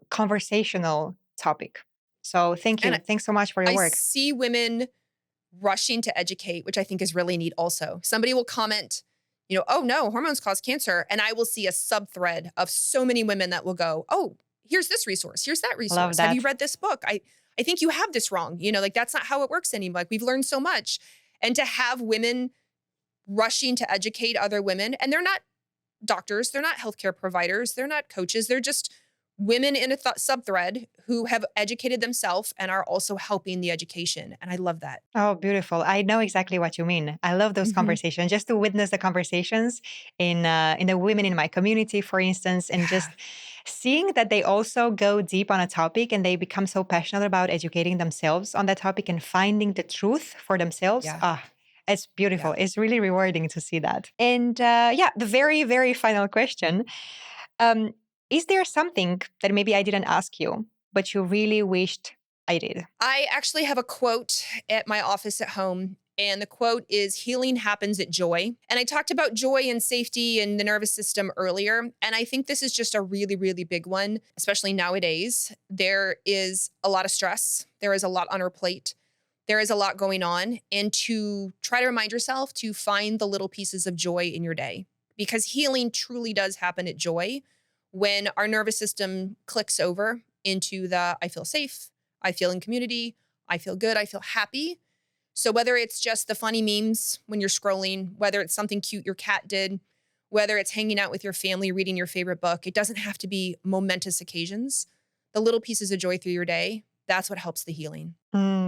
conversational topic. So thank And you. Thanks so much for your I work. see women rushing to educate, which I think is really neat also. Somebody will comment, oh no, hormones cause cancer. And I will see a sub thread of so many women that will go, oh, here's this resource. Here's that Love resource. Have you that. read this book? I think you have this wrong. Like that's not how it works anymore. Like we've learned so much. And to have women rushing to educate other women, and they're not doctors, they're not healthcare providers, they're not coaches, they're just women in a sub-thread who have educated themselves and are also helping the education. And I love that. Oh, beautiful. I know exactly what you mean. I love those Mhm. conversations. Just to witness the conversations in the women in my community, for instance, and Yeah. just seeing that they also go deep on a topic and they become so passionate about educating themselves on that topic and finding the truth for themselves. Yeah. Ah, it's Yeah. beautiful. It's really rewarding to see that. And yeah, the very, very final question. Um, is there something that maybe I didn't ask you, but you really wished I did? I actually have a quote at my office at home. And the quote is healing happens at joy. And I talked about joy and safety and the nervous system earlier. And I think this is just a really, really big one, especially nowadays. There is a lot of stress, there is a lot on our plate, there is a lot going on. And to try to remind yourself to find the little pieces of joy in your day because healing truly does happen at joy when our nervous system clicks over into the I feel safe, I feel in community, I feel good, I feel happy. So whether it's just the funny memes when you're scrolling, whether it's something cute your cat did, whether it's hanging out with your family, reading your favorite book, it doesn't have to be momentous occasions. The little pieces of joy through your day, that's what helps the healing.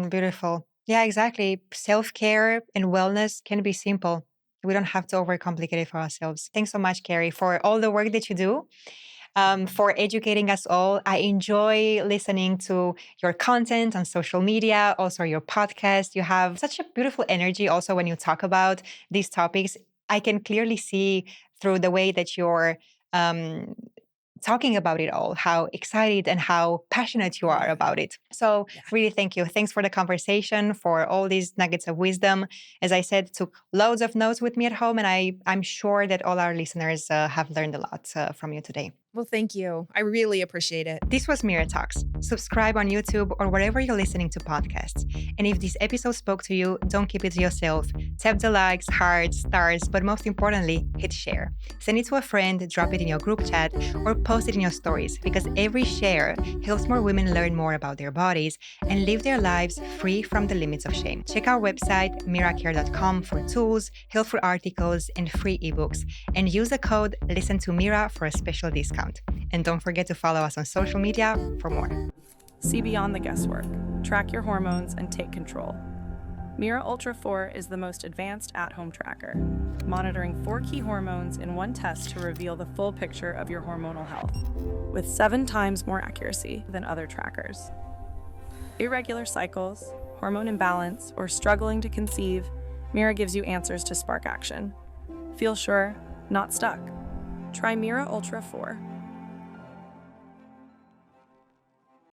Beautiful. Yeah, exactly. Self care and wellness can be simple. We don't have to overcomplicate it for ourselves. Thanks so much, Carrie, for all the work that you do, for educating us all. I enjoy listening to your content on social media, also your podcast. You have such a beautiful energy also when you talk about these topics. I can clearly see through the way that you're um, talking about it all, how excited and how passionate you are about it. So, Yeah. really, thank you. Thanks for the conversation, for all these nuggets of wisdom. As I said, took loads of notes with me at home, and I'm sure that all our listeners have learned a lot from you today. Well, thank you. I really appreciate it. This was Mira Talks. Subscribe on YouTube or wherever you're listening to podcasts. And if this episode spoke to you, don't keep it to yourself. Tap the likes, hearts, stars, but most importantly, hit share. Send it to a friend, drop it in your group chat, or post it in your stories, because every share helps more women learn more about their bodies and live their lives free from the limits of shame. Check our website, miracare.com, for tools, helpful articles, and free ebooks. And use the code ListenToMira for a special discount. And don't forget to follow us on social media for more. See beyond the guesswork, track your hormones, and take control. Mira Ultra 4 is the most advanced at-home tracker, monitoring 4 key hormones in one test to reveal the full picture of your hormonal health, with 7 times more accuracy than other trackers. Irregular cycles, hormone imbalance, or struggling to conceive, Mira gives you answers to spark action. Feel sure, not stuck. Try Mira Ultra 4